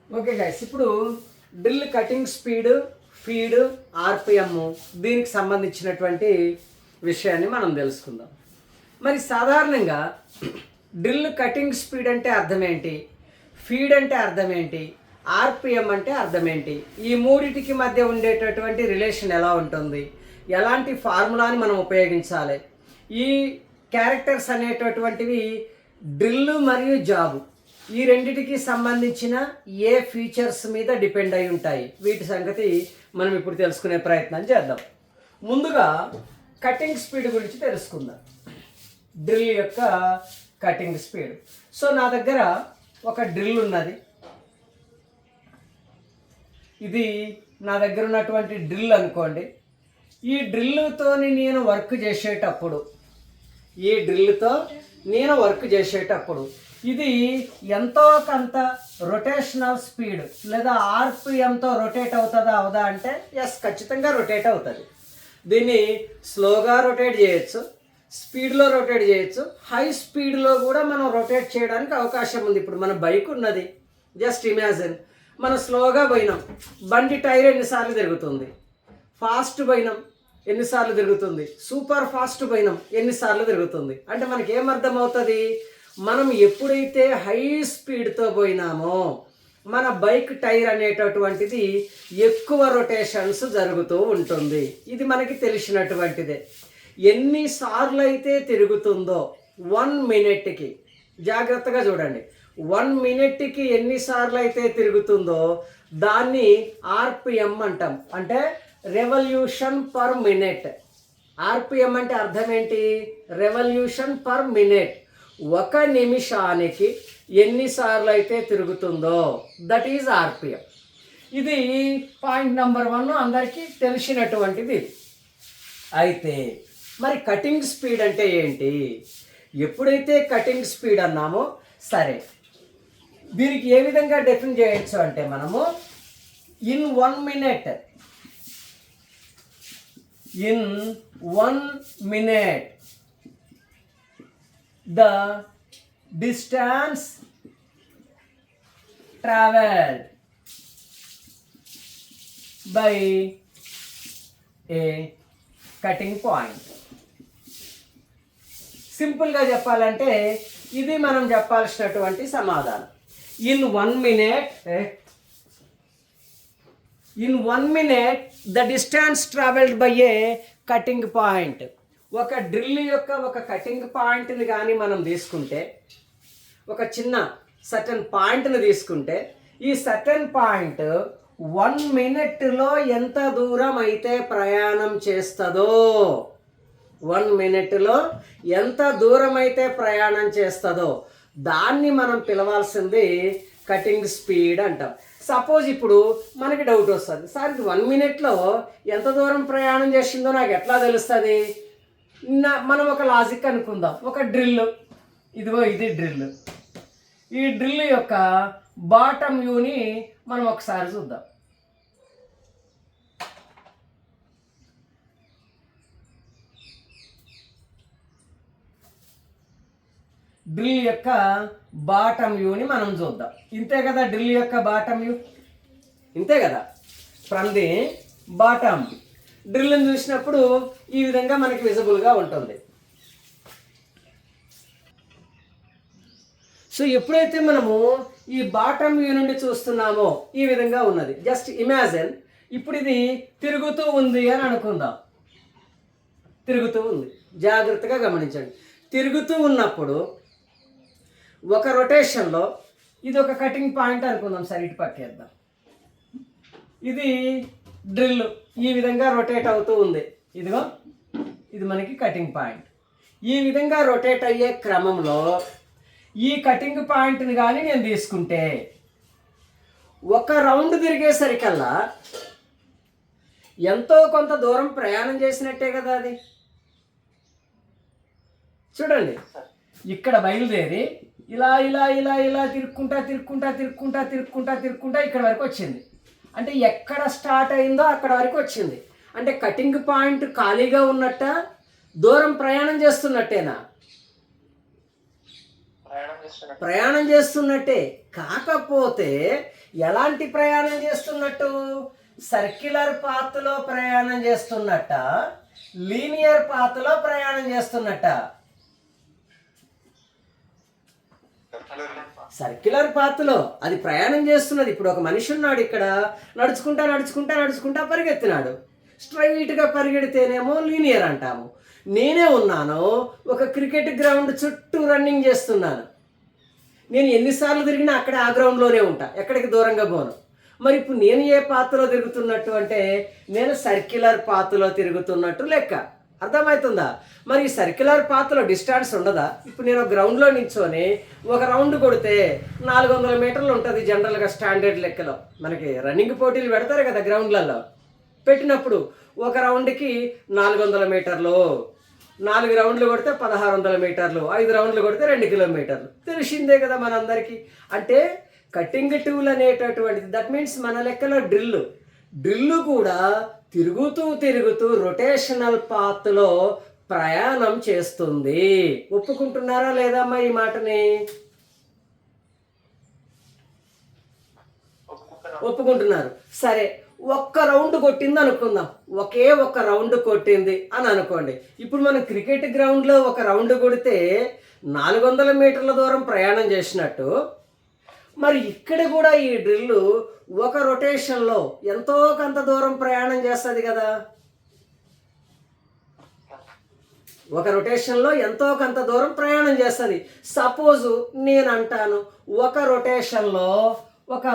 Okay guys, ఇప్పుడు drill cutting speed, feed, RPM దీనికి సంబంధించినటువంటి విషయాన్ని మనం తెలుసుకుందాం. మరి సాధారణంగా డ్రిల్ కటింగ్ స్పీడ్ అంటే అర్థం ఏంటి, ఫీడ్ అంటే అర్థం ఏంటి, ఆర్పిఎం అంటే అర్థం ఏంటి, ఈ మూడిటికి మధ్య ఉండేటటువంటి రిలేషన్ ఎలా ఉంటుంది, ఎలాంటి ఫార్ములాని మనం ఉపయోగించాలి, ఈ క్యారెక్టర్స్ అనేటటువంటివి డ్రిల్ మరియు జాబ్ ఈ రెండిటికి సంబంధించిన ఏ ఫీచర్స్ మీద డిపెండ్ అయి ఉంటాయి, వీటి సంగతి మనం ఇప్పుడు తెలుసుకునే ప్రయత్నం చేద్దాం. ముందుగా కటింగ్ స్పీడ్ గురించి తెలుసుకుందాం. డ్రిల్ యొక్క కటింగ్ స్పీడ్. సో నా దగ్గర ఒక డ్రిల్ ఉన్నది. ఇది నా దగ్గర ఉన్నటువంటి డ్రిల్ అనుకోండి. ఈ డ్రిల్తో నేను వర్క్ చేసేటప్పుడు ఇది ఎంతో కొంత రొటేషనల్ స్పీడ్ లేదా ఆర్పిఎంతో రొటేట్ అవుతుందా అవదా అంటే ఎస్, ఖచ్చితంగా రొటేట్ అవుతుంది. దీన్ని స్లోగా రొటేట్ చేయొచ్చు, స్పీడ్లో రొటేట్ చేయొచ్చు, హై స్పీడ్లో కూడా మనం రొటేట్ చేయడానికి అవకాశం ఉంది. ఇప్పుడు మన బైక్ ఉన్నది, జస్ట్ ఇమాజిన్ మనం స్లోగా పోయినాం, బండి టైర్ ఎన్నిసార్లు తిరుగుతుంది, ఫాస్ట్ పోయినాం ఎన్నిసార్లు తిరుగుతుంది, సూపర్ ఫాస్ట్ పోయినాం ఎన్నిసార్లు తిరుగుతుంది. అంటే మనకి ఏమర్థం అవుతుంది, మనం ఎప్పుడైతే హై స్పీడ్తో పోయినామో మన బైక్ టైర్ అనేటటువంటిది ఎక్కువ రొటేషన్స్ జరుగుతూ ఉంటుంది. ఇది మనకి తెలిసినటువంటిదే. ఎన్నిసార్లు అయితే తిరుగుతుందో 1 మినిట్కి, జాగ్రత్తగా చూడండి, 1 మినిట్కి ఎన్నిసార్లు అయితే తిరుగుతుందో దాన్ని ఆర్పిఎం అంటాం, అంటే రెవల్యూషన్ పర్ మినిట్. ఆర్పిఎం అంటే అర్థం ఏంటి, రెవల్యూషన్ పర్ మినిట్. 1 నిమిషానికి ఎన్నిసార్లు అయితే తిరుగుతుందో దట్ ఈజ్ ఆర్పిఎం. ఇది పాయింట్ నెంబర్ 1, అందరికీ తెలిసినటువంటిది. అయితే మరి కటింగ్ స్పీడ్ అంటే ఏంటి? ఎప్పుడైతే కటింగ్ స్పీడ్ అన్నామో సరే, దీనికి ఏ విధంగా డెఫిన్ చేయొచ్చు అంటే మనము in 1 minute the distance traveled by a cutting point. సింపుల్గా చెప్పాలంటే ఇది మనం చెప్పాల్సినటువంటి సమాధానం. In 1 minute the distance travelled by A cutting point. ఒక డ్రిల్ యొక్క ఒక కటింగ్ పాయింట్ని కానీ మనం తీసుకుంటే, ఒక చిన్న సర్టన్ పాయింట్ని తీసుకుంటే, ఈ సర్టన్ పాయింట్ 1 మినిట్లో ఎంత దూరం అయితే ప్రయాణం చేస్తుందో, 1 మినిట్లో ఎంత దూరం అయితే ప్రయాణం చేస్తుందో దాన్ని మనం పిలవాల్సింది కటింగ్ స్పీడ్ అంటాం. సపోజ్ ఇప్పుడు మనకి డౌట్ వస్తుంది, సార్ ఇది 1 మినిట్లో ఎంత దూరం ప్రయాణం చేసిందో నాకు ఎట్లా తెలుస్తుంది? మనం ఒక లాజిక్ అనుకుందాం. ఒక డ్రిల్, ఇదిగో ఇది డ్రిల్. ఈ డ్రిల్ యొక్క బాటమ్ వ్యూని మనం ఒకసారి చూద్దాం. డ్రిల్ యొక్క బాటమ్ వ్యూని మనం చూద్దాం. ఇంతే కదా డ్రిల్ యొక్క బాటమ్ వ్యూ, ఇంతే కదా. ఫ్రమ్ ది బాటమ్ డ్రిల్ని చూసినప్పుడు ఈ విధంగా మనకి విజిబుల్గా ఉంటుంది. సో ఎప్పుడైతే మనము ఈ బాటమ్ వ్యూ నుండి చూస్తున్నామో ఈ విధంగా ఉన్నది. జస్ట్ ఇమాజిన్, ఇప్పుడు ఇది తిరుగుతూ ఉంది అని అనుకుందాం. తిరుగుతూ ఉంది, జాగ్రత్తగా గమనించండి. తిరుగుతూ ఉన్నప్పుడు ఒక రొటేషన్లో ఇది ఒక కటింగ్ పాయింట్ అనుకుందాం. సరే, ఇటు పక్కేద్దాం. ఇది డ్రిల్ ఈ విధంగా రొటేట్ అవుతూ ఉంది. ఇదిగో ఇది మనకి కటింగ్ పాయింట్. ఈ విధంగా రొటేట్ అయ్యే క్రమంలో ఈ కటింగ్ పాయింట్ని కానీ నేను తీసుకుంటే ఒక రౌండ్ తిరిగేసరికల్లా ఎంతో కొంత దూరం ప్రయాణం చేసినట్టే కదా అది. చూడండి, ఇక్కడ బయలుదేరి ఇలా ఇలా ఇలా ఇలా తిరుక్కుంటా ఇక్కడ వరకు వచ్చింది. అంటే ఎక్కడ స్టార్ట్ అయిందో అక్కడ వరకు వచ్చింది. అంటే కటింగ్ పాయింట్ ఖాళీగా ఉన్నట్ట, దూరం ప్రయాణం చేస్తున్నట్టేనా? ప్రయాణం చేస్తున్నట్టే. కాకపోతే ఎలాంటి ప్రయాణం చేస్తున్నట్టు? సర్క్యులర్ పాత్లో ప్రయాణం చేస్తున్నట్ట, లీనియర్ పాత్లో ప్రయాణం చేస్తున్నట్ట? సర్క్యులర్ పాత్లో అది ప్రయాణం చేస్తున్నది. ఇప్పుడు ఒక మనిషి ఉన్నాడు ఇక్కడ, నడుచుకుంటా నడుచుకుంటా నడుచుకుంటా పరిగెత్తినాడు. స్ట్రైట్గా పరిగెడితేనేమో లీనియర్ అంటాము. నేనే ఉన్నాను, ఒక క్రికెట్ గ్రౌండ్ చుట్టూ రన్నింగ్ చేస్తున్నాను. నేను ఎన్నిసార్లు తిరిగినా అక్కడే ఆ గ్రౌండ్లోనే ఉంటా, ఎక్కడికి దూరంగా పోను. మరి ఇప్పుడు నేను ఏ పాత్రలో తిరుగుతున్నట్టు అంటే నేను సర్క్యులర్ పాత్లో తిరుగుతున్నట్టు లెక్క. అర్థమవుతుందా? మరి ఈ సర్క్యులర్ పాత్లో డిస్టెన్స్ ఉండదా? ఇప్పుడు నేను గ్రౌండ్లో నించొని ఒక రౌండ్ కొడితే 400 మీటర్లు ఉంటుంది జనరల్గా స్టాండర్డ్ లెక్కలో. మనకి రన్నింగ్ పోటీలు పెడతారు కదా గ్రౌండ్లలో, పెట్టినప్పుడు ఒక రౌండ్కి 400 మీటర్లు, 4 రౌండ్లు కొడితే 1600 మీటర్లు, 5 రౌండ్లు కొడితే 2 కిలోమీటర్లు. తెలిసిందే కదా మనందరికీ. అంటే కటింగ్ టూల్ అనేటటువంటిది, దట్ మీన్స్ మన లెక్కలో డ్రిల్లు కూడా తిరుగుతూ తిరుగుతూ రొటేషనల్ పాత్లో ప్రయాణం చేస్తుంది. ఒప్పుకుంటున్నారా లేదా అమ్మా ఈ మాటని? ఒప్పుకుంటున్నారు. సరే, ఒక్క రౌండ్ కొట్టింది అనుకుందాం, ఒకే ఒక్క రౌండ్ కొట్టింది అని అనుకోండి. ఇప్పుడు మనం క్రికెట్ గ్రౌండ్లో ఒక రౌండ్ కొడితే 400 మీటర్ల దూరం ప్రయాణం చేసినట్టు, మరి ఇక్కడ కూడా ఈ డ్రిల్లు ఒక రొటేషన్లో ఎంతో కొంత దూరం ప్రయాణం చేస్తుంది కదా. ఒక రొటేషన్లో ఎంతో కొంత దూరం ప్రయాణం చేస్తుంది. సపోజు నేను అంటాను ఒక రొటేషన్లో ఒక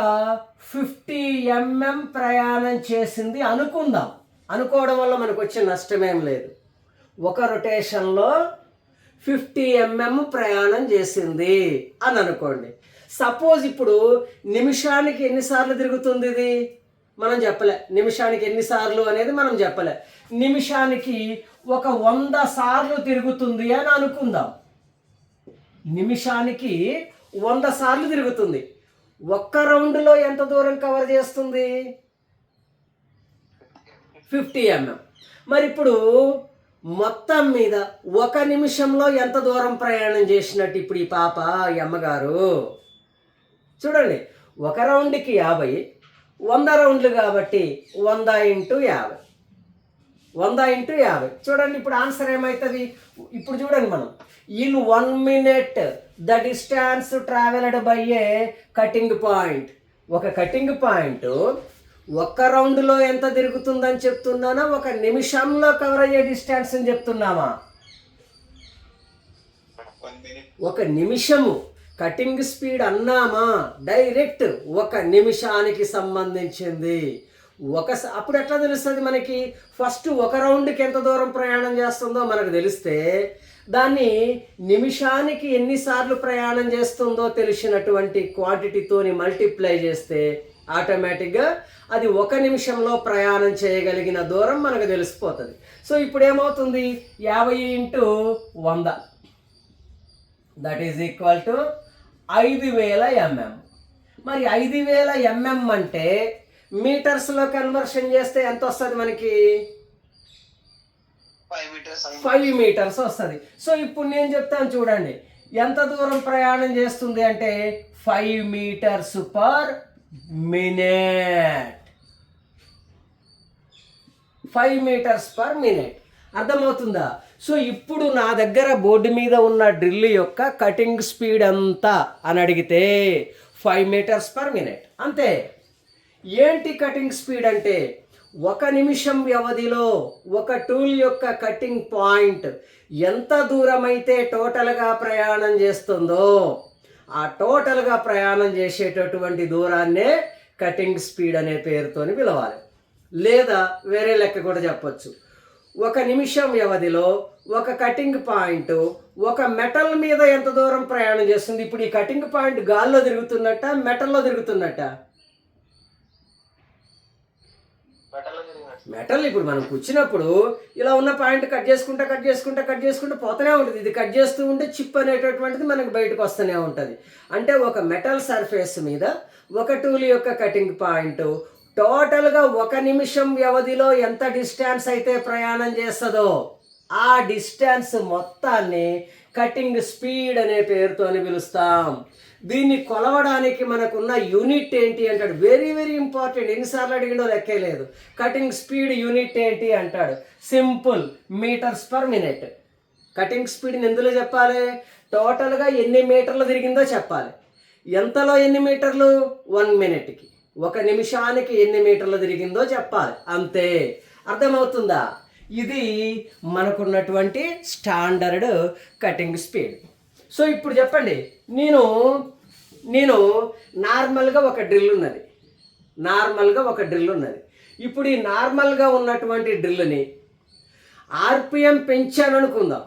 50 mm ప్రయాణం చేసింది అనుకుందాం. అనుకోవడం వల్ల మనకు వచ్చే నష్టమేం లేదు. ఒక రొటేషన్లో 50 mm ప్రయాణం చేసింది అని అనుకోండి. సపోజ్ ఇప్పుడు నిమిషానికి ఎన్నిసార్లు తిరుగుతుంది ఇది మనం చెప్పలే. నిమిషానికి ఎన్నిసార్లు అనేది మనం చెప్పలే. నిమిషానికి ఒక 100 సార్లు తిరుగుతుంది అని అనుకుందాం. నిమిషానికి 100 సార్లు తిరుగుతుంది. ఒక్క రౌండ్లో ఎంత దూరం కవర్ చేస్తుంది? 50 mm. మరి ఇప్పుడు మొత్తం మీద ఒక నిమిషంలో ఎంత దూరం ప్రయాణం చేసినట్టు ఇప్పుడు ఈ పాప, ఈ అమ్మగారు? చూడండి, ఒక రౌండ్కి 50, 100 రౌండ్లు కాబట్టి 100 × 50, 100 × 50. చూడండి ఇప్పుడు ఆన్సర్ ఏమవుతుంది? ఇప్పుడు చూడండి, మనం in 1 minute the distance travelled by A cutting point. ఒక కటింగ్ పాయింట్ ఒక్క రౌండ్లో ఎంత తిరుగుతుందని చెప్తున్నానా, ఒక నిమిషంలో కవర్ అయ్యే డిస్టెన్స్ అని చెప్తున్నామా? ఒక నిమిషము కటింగ్ స్పీడ్ అన్నామా? డైరెక్ట్ ఒక నిమిషానికి సంబంధించింది. అప్పుడు ఎట్లా తెలుస్తుంది మనకి? ఫస్ట్ ఒక రౌండ్కి ఎంత దూరం ప్రయాణం చేస్తుందో మనకు తెలిస్తే, దాన్ని నిమిషానికి ఎన్నిసార్లు ప్రయాణం చేస్తుందో తెలిసినటువంటి క్వాంటిటీతోని మల్టిప్లై చేస్తే ఆటోమేటిక్గా అది ఒక నిమిషంలో ప్రయాణం చేయగలిగిన దూరం మనకు తెలిసిపోతుంది. సో ఇప్పుడు ఏమవుతుంది? 50 × 100 that is equal to 5000 mm. మరి 5000 mm అంటే మీటర్స్లో కన్వర్షన్ చేస్తే ఎంత వస్తుంది మనకి? 5 మీటర్స్ వస్తుంది. సో ఇప్పుడు నేను చెప్తాను చూడండి, ఎంత దూరం ప్రయాణం చేస్తుంది అంటే 5 meters per minute. 5 meters per minute. అర్థమవుతుందా? సో ఇప్పుడు నా దగ్గర బోర్డు మీద ఉన్న డ్రిల్ యొక్క కటింగ్ స్పీడ్ అంతా అని అడిగితే 5 meters per minute అంతే. ఏంటి కటింగ్ స్పీడ్ అంటే, ఒక నిమిషం వ్యవధిలో ఒక టూల్ యొక్క కటింగ్ పాయింట్ ఎంత దూరం అయితే టోటల్గా ప్రయాణం చేస్తుందో ఆ టోటల్గా ప్రయాణం చేసేటటువంటి దూరాన్నే కటింగ్ స్పీడ్ అనే పేరుతోని పిలవాలి. లేదా వేరే లెక్క కూడా చెప్పొచ్చు. ఒక నిమిషం వ్యవధిలో ఒక కటింగ్ పాయింట్ ఒక మెటల్ మీద ఎంత దూరం ప్రయాణం చేస్తుంది? ఇప్పుడు ఈ కటింగ్ పాయింట్ గాల్లో తిరుగుతున్నట్ట, మెటల్లో తిరుగుతున్నట్ట? మెటల్. ఇప్పుడు మనం కూర్చున్నప్పుడు ఇలా ఉన్న పాయింట్ కట్ చేసుకుంటూ పోతూనే ఉంటుంది. ఇది కట్ చేస్తూ ఉంటే చిప్ అనేటటువంటిది మనకు బయటకు వస్తూనే ఉంటుంది. అంటే ఒక మెటల్ సర్ఫేస్ మీద ఒక టూల్ యొక్క కటింగ్ పాయింట్ టోటల్గా ఒక నిమిషం వ్యవధిలో ఎంత డిస్టెన్స్ అయితే ప్రయాణం చేస్తుందో ఆ డిస్టెన్స్ మొత్తాన్ని కటింగ్ స్పీడ్ అనే పేరుతోని పిలుస్తాం. దీన్ని కొలవడానికి మనకున్న యూనిట్ ఏంటి అంటాడు. వెరీ వెరీ ఇంపార్టెంట్, ఎన్నిసార్లు అడిగిండో లెక్కే లేదు. కటింగ్ స్పీడ్ యూనిట్ ఏంటి అంటాడు. Simple, meters per minute. Cutting స్పీడ్ని ఎందులో చెప్పాలి? టోటల్గా ఎన్ని మీటర్లు తిరిగిందో చెప్పాలి. ఎంతలో ఎన్ని మీటర్లు? 1 మినిట్కి, 1 నిమిషానికి ఎన్ని మీటర్లు తిరిగిందో చెప్పాలి, అంతే. అర్థమవుతుందా? ఇది మనకున్నటువంటి స్టాండర్డ్ కటింగ్ స్పీడ్. సో ఇప్పుడు చెప్పండి, నేను నార్మల్గా ఒక డ్రిల్ ఉన్నది. ఇప్పుడు ఈ నార్మల్గా ఉన్నటువంటి డ్రిల్ని ఆర్పిఎం పెంచాను అనుకుందాం.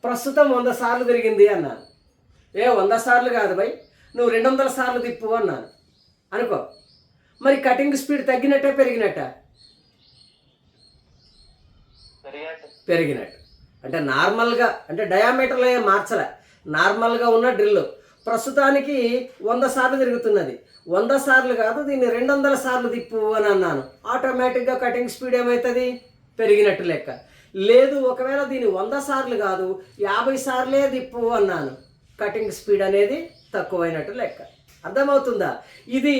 ప్రస్తుతం 100 సార్లు తిరిగింది అన్నాను. 100 సార్లు కాదు భయ్, నువ్వు 200 సార్లు తిప్పు అన్నాను అనుకో. మరి కటింగ్ స్పీడ్ తగ్గినట్టే పెరిగినట్ట? పెరిగినట్టు. అంటే నార్మల్గా, అంటే డయామీటర్లో ఏం మార్చలే, నార్మల్గా ఉన్న డ్రిల్ ప్రస్తుతానికి 100 సార్లు తిరుగుతున్నది. 100 సార్లు కాదు, దీన్ని 200 సార్లు తిప్పు అని అన్నాను. ఆటోమేటిక్గా కటింగ్ స్పీడ్ ఏమవుతుంది? పెరిగినట్టు లెక్క. లేదు, ఒకవేళ దీన్ని 100 సార్లు కాదు 50 సార్లే తిప్పు అన్నాను, కటింగ్ స్పీడ్ అనేది తక్కువైనట్టు లెక్క. అర్థమవుతుందా? ఇది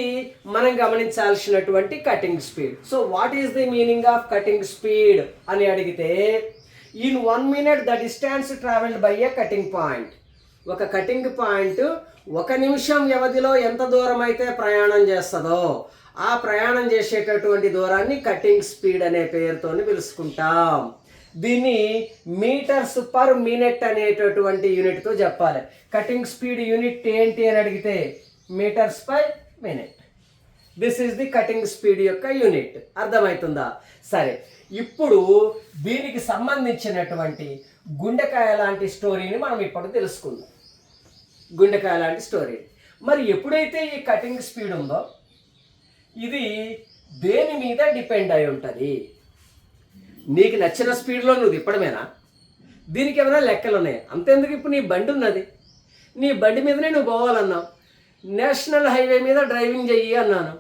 మనం గమనించాల్సినటువంటి cutting speed. So what is the meaning of cutting speed అని అడిగితే, in 1 minute the distance travelled by a cutting point. ఒక కటింగ్ పాయింట్ 1 నిమిషం వ్యవధిలో ఎంత దూరం అయితే ప్రయాణం చేస్తుందో ఆ ప్రయాణం చేసేటటువంటి దూరాన్ని కటింగ్ స్పీడ్ అనే పేరుతో పిలుచుకుంటాం. దీన్ని మీటర్స్ పర్ మినిట్ అనేటటువంటి యూనిట్తో చెప్పాలి. కటింగ్ స్పీడ్ యూనిట్ ఏంటి అని అడిగితే metres per minute. This is the cutting speed యొక్క యూనిట్. అర్థమవుతుందా? సరే, ఇప్పుడు దీనికి సంబంధించినటువంటి గుండెకాయ లాంటి స్టోరీని మనం ఇప్పుడు తెలుసుకుందాం. గుండెకాయ లాంటి స్టోరీ. మరి ఎప్పుడైతే ఈ కటింగ్ స్పీడ్ ఉందో ఇది దేని మీద డిపెండ్ అయి ఉంటుంది? నీకు నచ్చిన స్పీడ్లో నువ్వు తిప్పడమేనా? దీనికి ఏమైనా లెక్కలు ఉన్నాయి? అంతెందుకు, ఇప్పుడు నీ బండి ఉన్నది, నీ బండి మీదనే నువ్వు పోవాలన్నావు. నేషనల్ హైవే మీద డ్రైవింగ్ చెయ్యి అన్నాను.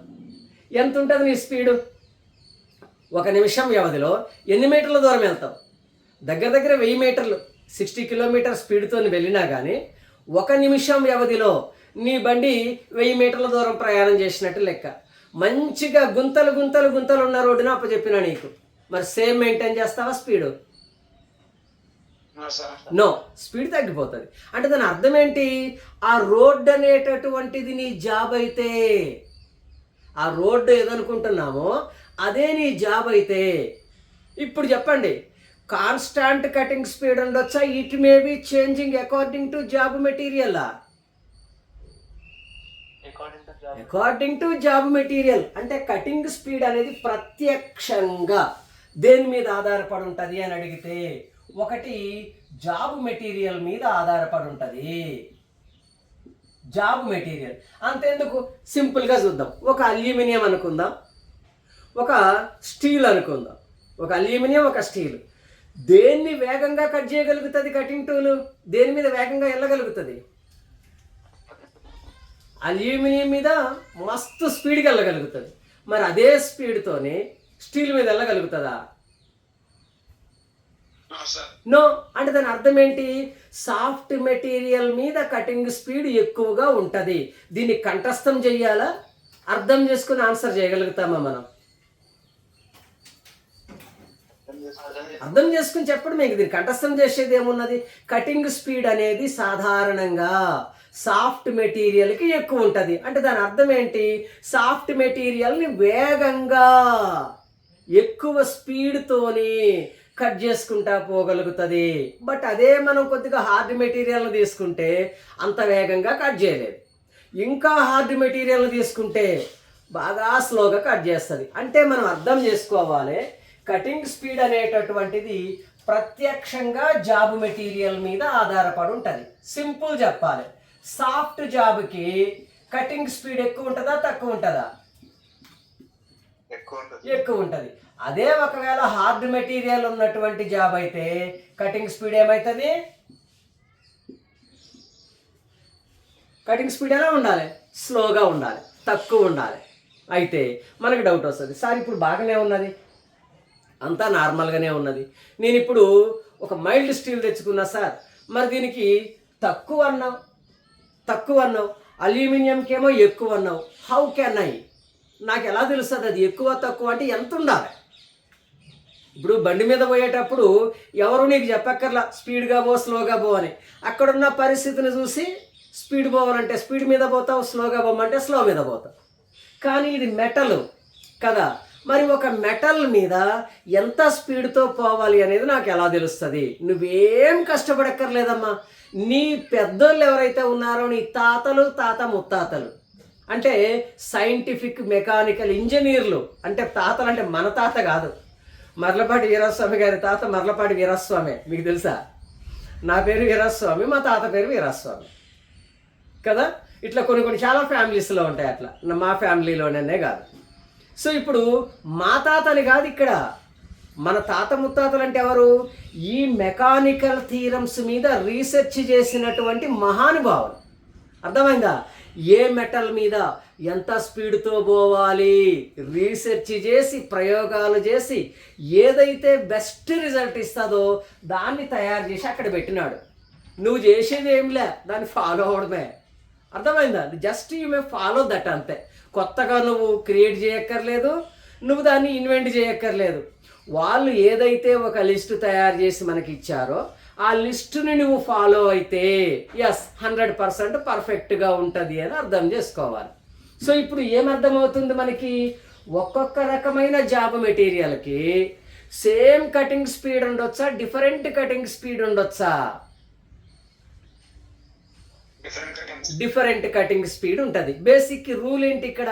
ఎంత ఉంటుంది నీ స్పీడు? 1 నిమిషం వ్యవధిలో ఎన్ని మీటర్ల దూరం వెళ్తావు? దగ్గర 1000 మీటర్లు, 60 కిలోమీటర్ స్పీడ్తో వెళ్ళినా కానీ 1 నిమిషం వ్యవధిలో నీ బండి 1000 మీటర్ల దూరం ప్రయాణం చేసినట్టు లెక్క. మంచిగా గుంతలు ఉన్న రోడ్డున అప్పచెప్పినా నీకు, మరి సేమ్ మెయింటైన్ చేస్తావా స్పీడు? నో, స్పీడ్ తగ్గిపోతుంది. అంటే దాని అర్థం ఏంటి? ఆ రోడ్డు అనేటటువంటిది నీ జాబ్ అయితే, ఆ రోడ్డు ఏదనుకుంటున్నామో అదే నీ జాబ్ అయితే, ఇప్పుడు చెప్పండి, కాన్స్టాంట్ కటింగ్ స్పీడ్ ఉండొచ్చా? It may be changing according to job material. According to job material అంటే కటింగ్ స్పీడ్ అనేది ప్రత్యక్షంగా దేని మీద ఆధారపడి ఉంటుంది అని అడిగితే, ఒకటి జాబ్ మెటీరియల్ మీద ఆధారపడి ఉంటుంది. జాబ్ మెటీరియల్ అంతెందుకు, సింపుల్గా చూద్దాం. ఒక అల్యూమినియం అనుకుందాం, ఒక స్టీల్ అనుకుందాం. ఒక అల్యూమినియం, ఒక స్టీల్. దేన్ని వేగంగా కట్ చేయగలుగుతుంది కటింగ్ టూలు? దేని మీద వేగంగా వెళ్ళగలుగుతుంది? అల్యూమినియం మీద మస్తు స్పీడ్గా వెళ్ళగలుగుతుంది. మరి అదే స్పీడ్తోనే స్టీల్ మీద వెళ్ళగలుగుతుందా? నో. అంటే దాని అర్థం ఏంటి? సాఫ్ట్ మెటీరియల్ మీద కటింగ్ స్పీడ్ ఎక్కువగా ఉంటుంది. దీన్ని కంఠస్థం చెయ్యాలా? అర్థం చేసుకుని ఆన్సర్ చేయగలుగుతామా మనం? అర్థం చేసుకుని చెప్పడం మీకు దీన్ని కంఠస్థం చేసేది ఏమున్నది? కటింగ్ స్పీడ్ అనేది సాధారణంగా సాఫ్ట్ మెటీరియల్కి ఎక్కువ ఉంటుంది. అంటే దాని అర్థం ఏంటి? సాఫ్ట్ మెటీరియల్ని వేగంగా ఎక్కువ స్పీడ్తోని కట్ చేసుకుంటా పోగలుగుతుంది. బట్ అదే మనం కొద్దిగా హార్డ్ మెటీరియల్ని తీసుకుంటే అంత వేగంగా కట్ చేయలేదు. ఇంకా హార్డ్ మెటీరియల్ని తీసుకుంటే బాగా స్లోగా కట్ చేస్తుంది. అంటే మనం అర్థం చేసుకోవాలి, కటింగ్ స్పీడ్ అనేటటువంటిది ప్రత్యక్షంగా జాబ్ మెటీరియల్ మీద ఆధారపడి ఉంటుంది. సింపుల్ చెప్పాలి, సాఫ్ట్ జాబ్కి కటింగ్ స్పీడ్ ఎక్కువ ఉంటుందా తక్కువ ఉంటుందా? ఎక్కువ ఉంటుంది. అదే ఒకవేళ హార్డ్ మెటీరియల్ ఉన్నటువంటి జాబ్ అయితే కటింగ్ స్పీడ్ ఏమవుతుంది? కటింగ్ స్పీడ్ ఎలా ఉండాలి? స్లోగా ఉండాలి, తక్కువ ఉండాలి. అయితే మనకు డౌట్ వస్తుంది, సార్ ఇప్పుడు బాగానే ఉన్నది, అంతా నార్మల్గానే ఉన్నది, నేను ఇప్పుడు ఒక మైల్డ్ స్టీల్ తెచ్చుకున్నా సార్, మరి దీనికి తక్కువ అన్నావు అల్యూమినియంకి ఏమో ఎక్కువ అన్నావు. How can I? నాకు ఎలా తెలుస్తుంది అది ఎక్కువ తక్కువ అంటే ఎంత ఉండాలి? ఇప్పుడు బండి మీద పోయేటప్పుడు ఎవరు నీకు చెప్పక్కర్లా స్పీడ్గా పో స్లోగా పో అని. అక్కడున్న పరిస్థితిని చూసి స్పీడ్ పోవాలంటే స్పీడ్ మీద పోతావు, స్లోగా పోమంటే స్లో మీద పోతావు. కానీ ఇది మెటల్ కదా, మరి ఒక మెటల్ మీద ఎంత స్పీడ్తో పోవాలి అనేది నాకు ఎలా తెలుస్తుంది? నువ్వేం కష్టపడక్కర్లేదమ్మా. నీ పెద్దోళ్ళు ఎవరైతే ఉన్నారో నీ తాతలు తాత ముత్తాతలు అంటే సైంటిఫిక్ మెకానికల్ ఇంజనీర్లు, అంటే తాతలు అంటే మన తాత కాదు, మర్లపాటి వీరాస్వామి గారి తాత మర్లపాటి వీరాస్వామి. మీకు తెలుసా? నా పేరు వీరాస్వామి, మా తాత పేరు వీరాస్వామి కదా. ఇట్లా కొన్ని చాలా ఫ్యామిలీస్లో ఉంటాయి, అట్లా మా ఫ్యామిలీలోనే కాదు. సో ఇప్పుడు మా తాతని కాదు ఇక్కడ, మన తాత ముత్తాతలు అంటే ఎవరు? ఈ మెకానికల్ థీరమ్స్ మీద రీసెర్చ్ చేసినటువంటి మహానుభావులు. అర్థమైందా? ఏ మెటల్ మీద ఎంత స్పీడ్తో పోవాలి రీసెర్చ్ చేసి ప్రయోగాలు చేసి ఏదైతే బెస్ట్ రిజల్ట్ ఇస్తుందో దాన్ని తయారు చేసి అక్కడ పెట్టినాడు. నువ్వు చేసేది ఏంలే, దాన్ని ఫాలో అవడమే. అర్థమైందా? Just you may follow that, అంతే. కొత్తగా నువ్వు క్రియేట్ చేయక్కర్లేదు, నువ్వు దాన్ని ఇన్వెంట్ చేయక్కర్లేదు. వాళ్ళు ఏదైతే ఒక లిస్టు తయారు చేసి మనకి ఇచ్చారో ఆ లిస్టుని నువ్వు ఫాలో అయితే ఎస్ 100% పర్ఫెక్ట్గా ఉంటుంది అని అర్థం చేసుకోవాలి. సో ఇప్పుడు ఏమర్థమవుతుంది మనకి? ఒక్కొక్క రకమైన జాబ్ మెటీరియల్కి సేమ్ కటింగ్ స్పీడ్ ఉండొచ్చా, డిఫరెంట్ కటింగ్ స్పీడ్ ఉండొచ్చా? డిఫరెంట్ కటింగ్ స్పీడ్ ఉంటుంది. బేసిక్ రూల్ ఏంటి ఇక్కడ?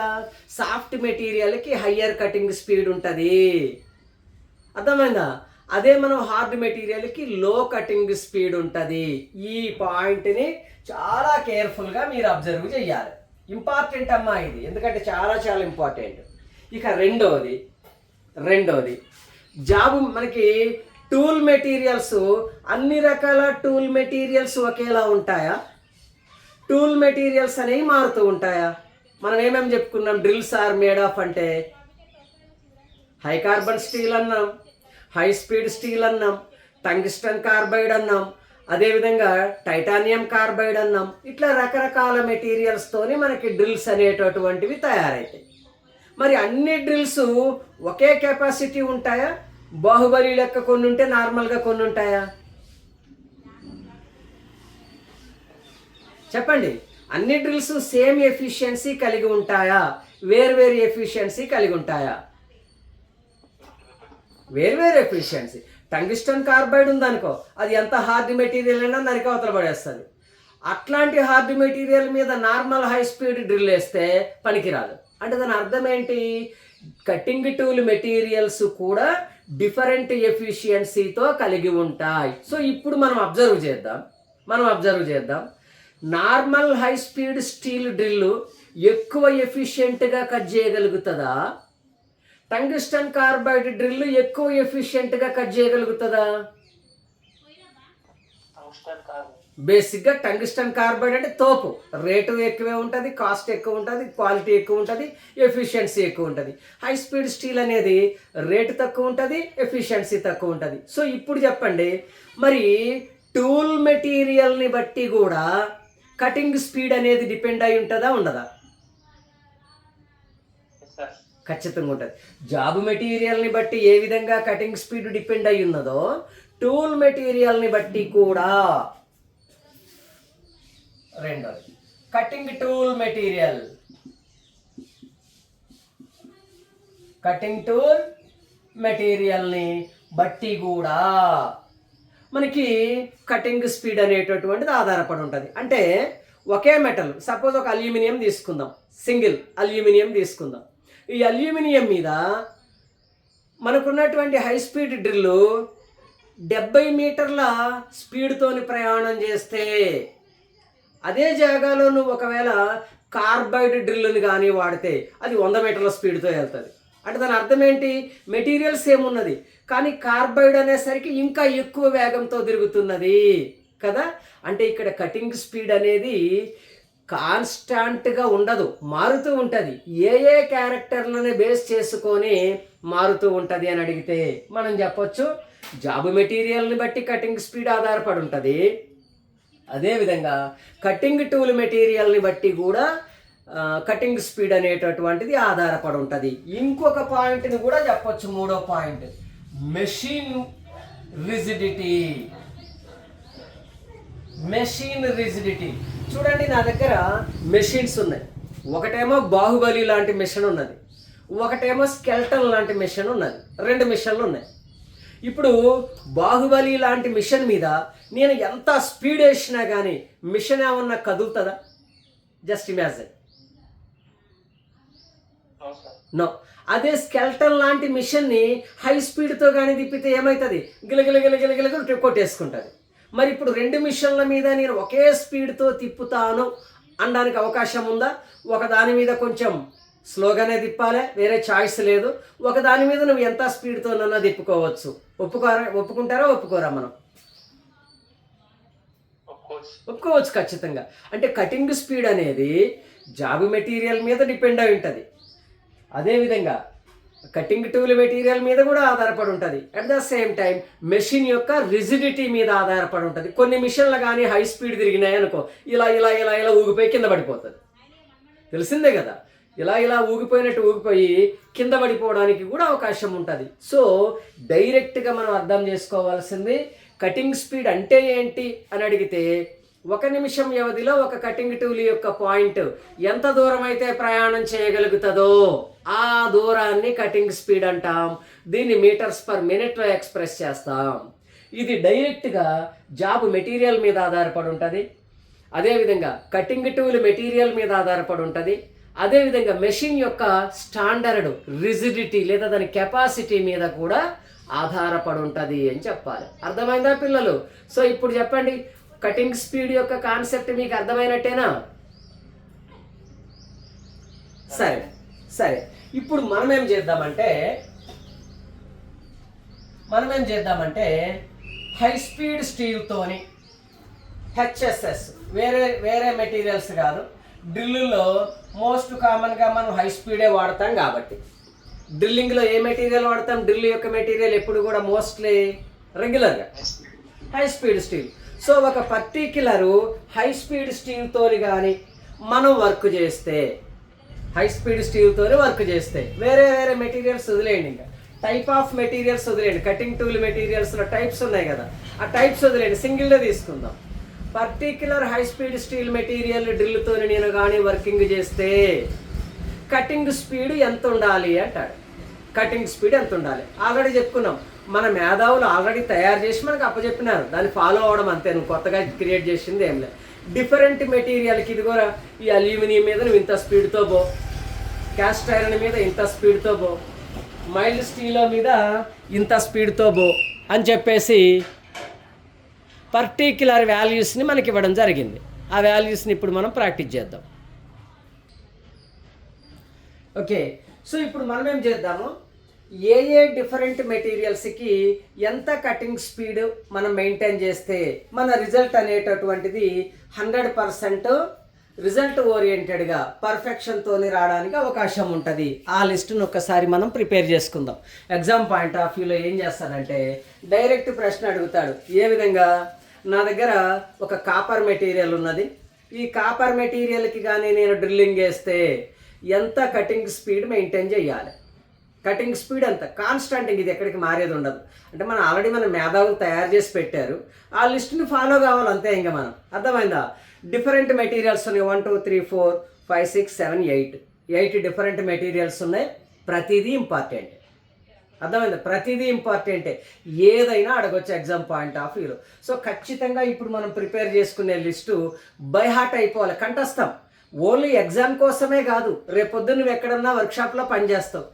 సాఫ్ట్ మెటీరియల్కి హయ్యర్ కటింగ్ స్పీడ్ ఉంటుంది. అర్థమైందా? అదే మనం హార్డ్ మెటీరియల్కి లో కటింగ్ స్పీడ్ ఉంటుంది. ఈ పాయింట్ని చాలా కేర్ఫుల్గా మీరు అబ్జర్వ్ చేయాలి. ఇంపార్టెంట్ అమ్మా ఇది, ఎందుకంటే చాలా చాలా ఇంపార్టెంట్. ఇక రెండోది జాబు మనకి టూల్ మెటీరియల్స్, అన్ని రకాల టూల్ మెటీరియల్స్ ఒకేలా ఉంటాయా? టూల్ మెటీరియల్స్ అనేవి మారుతూ ఉంటాయా? మనం ఏమేమి చెప్పుకున్నాం? డ్రిల్స్ ఆర్ మేడ్ ఆఫ్ అంటే హై కార్బన్ స్టీల్ అన్నాం, హై స్పీడ్ స్టీల్ అన్నాం, టంగ్స్టన్ కార్బైడ్ అన్నాం, అదేవిధంగా టైటానియం కార్బైడ్ అన్నాం. ఇట్లా రకరకాల మెటీరియల్స్తోని మనకి డ్రిల్స్ అనేటటువంటివి తయారవుతాయి. మరి అన్ని డ్రిల్స్ ఒకే కెపాసిటీ ఉంటాయా? బాహుబలి లెక్క కొన్ని ఉంటే నార్మల్గా కొన్ని ఉంటాయా? చెప్పండి. అన్ని డ్రిల్స్ సేమ్ ఎఫిషియన్సీ కలిగి ఉంటాయా? వేరు ఎఫిషియన్సీ కలిగి ఉంటాయా? వేరు ఎఫిషియన్సీ. టంగ్స్టన్ కార్బైడ్ ఉందనుకో, అది ఎంత హార్డ్ మెటీరియల్ అయినా నరికి అవతల పడేస్తుంది. అట్లాంటి హార్డ్ మెటీరియల్ మీద నార్మల్ హై స్పీడ్ డ్రిల్ వేస్తే పనికిరాదు. అంటే దాని అర్థం ఏంటి? కటింగ్ టూల్ మెటీరియల్స్ కూడా డిఫరెంట్ ఎఫిషియన్సీతో కలిగి ఉంటాయి. సో ఇప్పుడు మనం అబ్జర్వ్ చేద్దాం. Normal high speed steel drill ఎక్కువ ఎఫిషియెంట్గా కట్ చేయగలుగుతుందా? టంగ్స్టన్ కార్బైడ్ డ్రిల్ ఎక్కువ ఎఫిషియెంట్గా కట్ చేయగలుగుతుందా? బేసిక్గా టంగ్స్టన్ కార్బైడ్ అంటే తోపు, రేటు ఎక్కువే ఉంటుంది, కాస్ట్ ఎక్కువ ఉంటుంది, క్వాలిటీ ఎక్కువ ఉంటుంది, ఎఫిషియన్సీ ఎక్కువ ఉంటుంది. హై స్పీడ్ స్టీల్ అనేది రేటు తక్కువ ఉంటుంది, ఎఫిషియన్సీ తక్కువ ఉంటుంది. సో ఇప్పుడు చెప్పండి, మరి టూల్ మెటీరియల్ని బట్టి కూడా కటింగ్ స్పీడ్ అనేది డిపెండ్ అయి ఉంటుందా ఉండదా? ఖచ్చితంగా ఉంటుంది. జాబ్ మెటీరియల్ని బట్టి ఏ విధంగా కటింగ్ స్పీడ్ డిపెండ్ అయి ఉన్నదో టూల్ మెటీరియల్ని బట్టి కూడా. రెండోది కటింగ్ టూల్ మెటీరియల్ని బట్టి కూడా మనకి కటింగ్ స్పీడ్ అనేటటువంటిది ఆధారపడి ఉంటుంది. అంటే ఒకే మెటల్, సపోజ్ ఒక అల్యూమినియం తీసుకుందాం, సింగిల్ అల్యూమినియం తీసుకుందాం. ఈ అల్యూమినియం మీద మనకున్నటువంటి హై స్పీడ్ డ్రిల్లు 70 మీటర్ల స్పీడ్తోని ప్రయాణం చేస్తే, అదే జాగాలో నువ్వు ఒకవేళ కార్బైడ్ డ్రిల్ని కానీ వాడితే అది 100 మీటర్ల స్పీడ్తో వెళ్తుంది. అంటే దాని అర్థం ఏంటి? మెటీరియల్స్ ఏమున్నది కానీ కార్బైడ్ అనేసరికి ఇంకా ఎక్కువ వేగంతో తిరుగుతున్నది కదా. అంటే ఇక్కడ కటింగ్ స్పీడ్ అనేది కాన్స్టాంట్గా ఉండదు, మారుతూ ఉంటుంది. ఏ క్యారెక్టర్లని బేస్ చేసుకొని మారుతూ ఉంటుంది అని అడిగితే మనం చెప్పొచ్చు జాబ్ మెటీరియల్ని బట్టి కటింగ్ స్పీడ్ ఆధారపడి ఉంటుంది, అదేవిధంగా కటింగ్ టూల్ మెటీరియల్ని బట్టి కూడా కటింగ్ స్పీడ్ అనేటటువంటిది ఆధారపడి ఉంటుంది. ఇంకొక పాయింట్ని కూడా చెప్పొచ్చు, మూడో point machine rigidity. Machine rigidity చూడండి, నా దగ్గర మెషిన్స్ ఉన్నాయి. ఒకటేమో బాహుబలి లాంటి మెషిన్ ఉన్నది, ఒకటేమో స్కెల్టన్ లాంటి మెషిన్ ఉన్నది. 2 మిషన్లు ఉన్నాయి. ఇప్పుడు బాహుబలి లాంటి మిషన్ మీద నేను ఎంత స్పీడ్ వేసినా కానీ మిషన్ ఏమన్నా కదులుతుందా? Just imagine. నో. అదే స్కెల్టన్ లాంటి మిషన్ని హై స్పీడ్తో కానీ తిప్పితే ఏమవుతుంది? గిలగిలగిలగిలగిలగ కొట్టేసుకుంటుంది. మరి ఇప్పుడు 2 మిషన్ల మీద నేను ఒకే స్పీడ్తో తిప్పుతాను అనడానికి అవకాశం ఉందా? ఒక దాని మీద కొంచెం స్లోగానే తిప్పాలి, వేరే చాయిస్ లేదు. ఒక దాని మీద నువ్వు ఎంత స్పీడ్తోనన్నా తిప్పుకోవచ్చు. ఒప్పుకుంటారా ఒప్పుకోరా? మనం ఒప్పుకోవచ్చు ఖచ్చితంగా. అంటే కటింగ్ స్పీడ్ అనేది జాబ్ మెటీరియల్ మీద డిపెండ్ అయి ఉంటుంది. అదేవిధంగా కటింగ్ టూల్ మెటీరియల్ మీద కూడా ఆధారపడి ఉంటుంది. At the same time machine యొక్క రిజిడిటీ మీద ఆధారపడి ఉంటుంది. కొన్ని మిషన్లు కానీ హై స్పీడ్ తిరిగినాయి అనుకో, ఇలా ఇలా ఇలా ఇలా ఊగిపోయి కింద పడిపోతుంది. తెలిసిందే కదా, ఇలా ఊగిపోయినట్టు ఊగిపోయి కింద పడిపోవడానికి కూడా అవకాశం ఉంటుంది. సో డైరెక్ట్గా మనం అర్థం చేసుకోవాల్సింది కటింగ్ స్పీడ్ అంటే ఏంటి అని అడిగితే, 1 నిమిషం వ్యవధిలో ఒక కటింగ్ టూల్ యొక్క పాయింట్ ఎంత దూరం అయితే ప్రయాణం చేయగలుగుతుందో ఆ దూరాన్ని కటింగ్ స్పీడ్ అంటాం. దీన్ని మీటర్స్ పర్ మినిట్లో ఎక్స్ప్రెస్ చేస్తాం. ఇది డైరెక్ట్గా జాబ్ మెటీరియల్ మీద ఆధారపడి ఉంటుంది. అదేవిధంగా కటింగ్ టూల్ మెటీరియల్ మీద ఆధారపడి ఉంటుంది. అదేవిధంగా మెషిన్ యొక్క స్టాండర్డ్ రిజిడిటీ లేదా దాని కెపాసిటీ మీద కూడా ఆధారపడి ఉంటుంది అని చెప్పాలి. అర్థమైందా పిల్లలు? సో ఇప్పుడు చెప్పండి, కటింగ్ స్పీడ్ యొక్క కాన్సెప్ట్ మీకు అర్థమైనట్టేనా? సరే సరే, ఇప్పుడు మనం ఏం చేద్దామంటే హై స్పీడ్ స్టీల్తోని హెచ్ఎస్ఎస్ వేరే మెటీరియల్స్ కాదు, డ్రిల్లులో మోస్ట్ కామన్గా మనం హై స్పీడే వాడతాం కాబట్టి డ్రిల్లింగ్లో ఏ మెటీరియల్ వాడతాం? డ్రిల్ యొక్క మెటీరియల్ ఎప్పుడు కూడా మోస్ట్లీ రెగ్యులర్గా హై స్పీడ్ స్టీల్. సో ఒక పర్టిక్యులరు హై స్పీడ్ స్టీల్తో కానీ మనం వర్క్ చేస్తే, హై స్పీడ్ స్టీల్తో వర్క్ చేస్తే వేరే మెటీరియల్స్ వదిలేయండి, ఇంకా టైప్ ఆఫ్ మెటీరియల్స్ వదిలేయండి. కటింగ్ టూల్ మెటీరియల్స్లో టైప్స్ ఉన్నాయి కదా, ఆ టైప్స్ వదిలేయండి, సింగిల్గా తీసుకుందాం. Particular high speed steel material డ్రిల్తో నేను కానీ వర్కింగ్ చేస్తే కటింగ్ స్పీడ్ ఎంత ఉండాలి అంటాడు. కటింగ్ స్పీడ్ ఎంత ఉండాలి ఆల్రెడీ చెప్పుకున్నాం. మన మేధావులు ఆల్రెడీ తయారు చేసి మనకు అప్పచెప్పినారు, దాన్ని ఫాలో అవ్వడం అంతే, నువ్వు కొత్తగా క్రియేట్ చేసింది ఏం లేదు. డిఫరెంట్ మెటీరియల్కి ఇది కూడా ఈ అల్యూమినియం మీద నువ్వు ఇంత స్పీడ్తో పో, క్యాస్ట్ ఐరన్ మీద ఇంత స్పీడ్తో పో, మైల్డ్ స్టీల్ మీద ఇంత స్పీడ్తో పో అని చెప్పేసి పర్టిక్యులర్ వాల్యూస్ని మనకి ఇవ్వడం జరిగింది. ఆ వాల్యూస్ని ఇప్పుడు మనం ప్రాక్టీస్ చేద్దాం. ఓకే, సో ఇప్పుడు మనం ఏం చేద్దాము, ఏ డిఫరెంట్ మెటీరియల్స్కి ఎంత కటింగ్ స్పీడ్ మనం మెయింటైన్ చేస్తే మన రిజల్ట్ అనేటటువంటిది 100% రిజల్ట్ ఓరియంటెడ్గా పర్ఫెక్షన్తోని రావడానికి అవకాశం ఉంటుంది. ఆ లిస్టును ఒక్కసారి మనం ప్రిపేర్ చేసుకుందాం. ఎగ్జామ్ పాయింట్ ఆఫ్ వ్యూలో ఏం చేస్తాడంటే డైరెక్ట్ ప్రశ్న అడుగుతాడు. ఏ విధంగా? నా దగ్గర ఒక కాపర్ మెటీరియల్ ఉన్నది, ఈ కాపర్ మెటీరియల్కి కానీ నేను డ్రిల్లింగ్ చేస్తే ఎంత కటింగ్ స్పీడ్ మెయింటైన్ చేయాలి? కటింగ్ స్పీడ్ అంత కాన్స్టెంట్, ఇది ఎక్కడికి మారేది ఉండదు. అంటే మనం ఆల్రెడీ మన మేధావులు తయారు చేసి పెట్టారు, ఆ లిస్ట్ని ఫాలో కావాలి అంతే. ఇంకా మనం అర్థమైందా? డిఫరెంట్ మెటీరియల్స్ ఉన్నాయి, 1 2 3 4 5 6 7 8 డిఫరెంట్ మెటీరియల్స్ ఉన్నాయి. ప్రతిదీ ఇంపార్టెంట్. అర్థమైందా? ప్రతిదీ ఇంపార్టెంటే, ఏదైనా అడగొచ్చు ఎగ్జామ్ పాయింట్ ఆఫ్ వ్యూలో. సో ఖచ్చితంగా ఇప్పుడు మనం ప్రిపేర్ చేసుకునే లిస్టు బై హార్ట్ అయిపోవాలి, కంఠస్థం. ఓన్లీ ఎగ్జామ్ కోసమే కాదు, రేపొద్దు నువ్వు ఎక్కడన్నా వర్క్షాప్లో పనిచేస్తావు.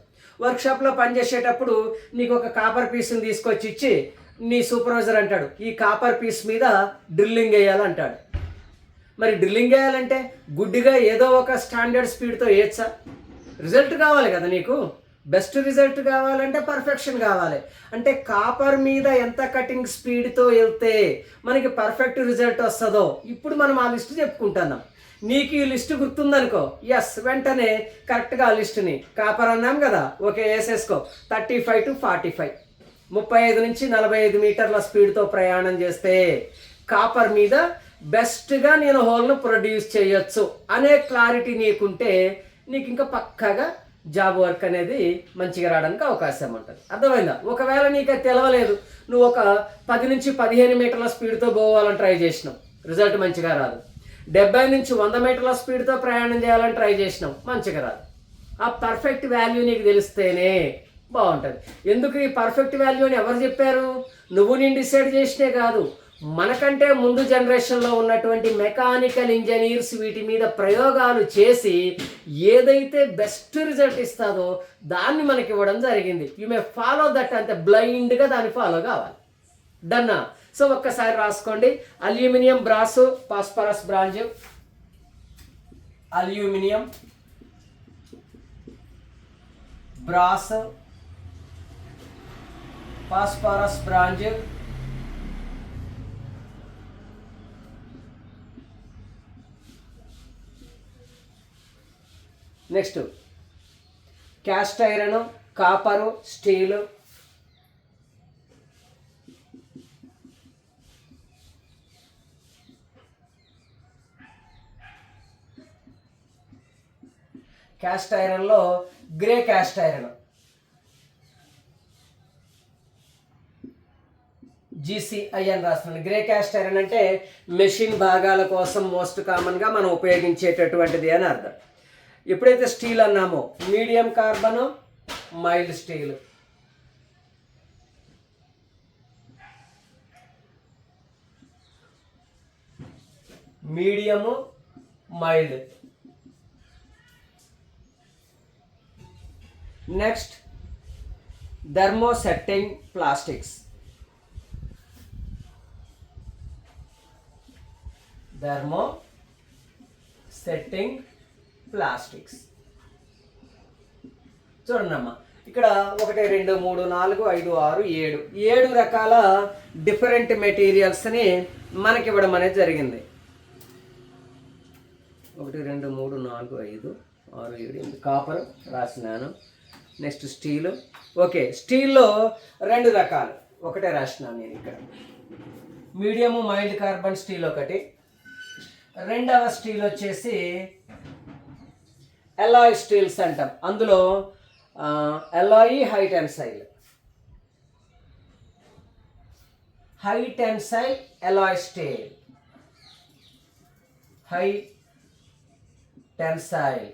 వర్క్షాప్లో పనిచేసేటప్పుడు నీకు ఒక కాపర్ పీస్ని తీసుకొచ్చి ఇచ్చి నీ సూపర్వైజర్ అంటాడు, ఈ కాపర్ పీస్ మీద డ్రిల్లింగ్ వేయాలంటాడు. మరి డ్రిల్లింగ్ వేయాలంటే గుడ్డిగా ఏదో ఒక స్టాండర్డ్ స్పీడ్తో వేయచ్చా? రిజల్ట్ కావాలి కదా నీకు. బెస్ట్ రిజల్ట్ కావాలంటే పర్ఫెక్షన్ కావాలి. అంటే కాపర్ మీద ఎంత కటింగ్ స్పీడ్తో వెళ్తే మనకి పర్ఫెక్ట్ రిజల్ట్ వస్తుందో ఇప్పుడు మనం ఆ లిస్ట్ చెప్పుకుంటున్నాం. నీకు ఈ లిస్టు గుర్తుందనుకో, ఎస్ వెంటనే కరెక్ట్గా ఆ లిస్టుని కాపర్ అన్నాం కదా, ఓకే వేసేసుకో. 35 to 45 35 నుంచి 45 మీటర్ల స్పీడ్తో ప్రయాణం చేస్తే కాపర్ మీద బెస్ట్గా నేను హోల్ను ప్రొడ్యూస్ చేయొచ్చు అనే క్లారిటీ నీకుంటే నీకు ఇంకా పక్కాగా జాబ్ వర్క్ అనేది మంచిగా రావడానికి అవకాశం ఉంటుంది. అర్థమైందా? ఒకవేళ నీకు అది తెలవలేదు, నువ్వు ఒక 10 నుంచి 15 మీటర్ల స్పీడ్తో పోవాలని ట్రై చేసినావు, రిజల్ట్ మంచిగా రాదు. 70 నుంచి 100 మీటర్ల స్పీడ్తో ప్రయాణం చేయాలని ట్రై చేసినావు, మంచిగా రాదు. ఆ పర్ఫెక్ట్ వాల్యూ నీకు తెలిస్తేనే బాగుంటుంది. ఎందుకు ఈ పర్ఫెక్ట్ వాల్యూ అని ఎవరు చెప్పారు? నువ్వు నేను డిసైడ్ చేసినే కాదు, మనకంటే ముందు జనరేషన్లో ఉన్నటువంటి మెకానికల్ ఇంజనీర్స్ వీటి మీద ప్రయోగాలు చేసి ఏదైతే బెస్ట్ రిజల్ట్ ఇస్తుందో దాన్ని మనకి ఇవ్వడం జరిగింది. యు మే ఫాలో దట్, అంతే బ్లైండ్గా దాన్ని ఫాలో కావాలి. డన్నా? సో ఒక్కసారి రాసుకోండి. Aluminium, brass, phosphorus, bronze. Aluminium, brass, phosphorus, bronze. Next cast iron, copper, steel. Cast ఐరన్లో గ్రే క్యాస్ట్ ఐరన్, GCI అని రాస్తున్నాను. గ్రే క్యాస్ట్ ఐరన్ అంటే మెషిన్ భాగాల కోసం మోస్ట్ కామన్గా మనం ఉపయోగించేటటువంటిది అని అర్థం. ఎప్పుడైతే స్టీల్ అన్నామో medium carbon, mild steel. Medium, mild. Next thermosetting plastics. Thermosetting plastics. చూడండి అమ్మా, ఇక్కడ 1 2 3 4 5 6 7 రకాల డిఫరెంట్ మెటీరియల్స్ని మనకి ఇవ్వడం అనేది జరిగింది. 1 2 3 4 5 6 7 8 కాపర్ రాసినాను. Next steel. ఓకే, స్టీల్లో 2 రకాలు, ఒకటే రాసినాను నేను ఇక్కడ. మీడియము, మైల్డ్ కార్బన్ స్టీల్ ఒకటి. రెండవ స్టీల్ వచ్చేసి ఎలాయ్ స్టీల్స్ అంటాం. అందులో alloy high tensile, alloy steel, high tensile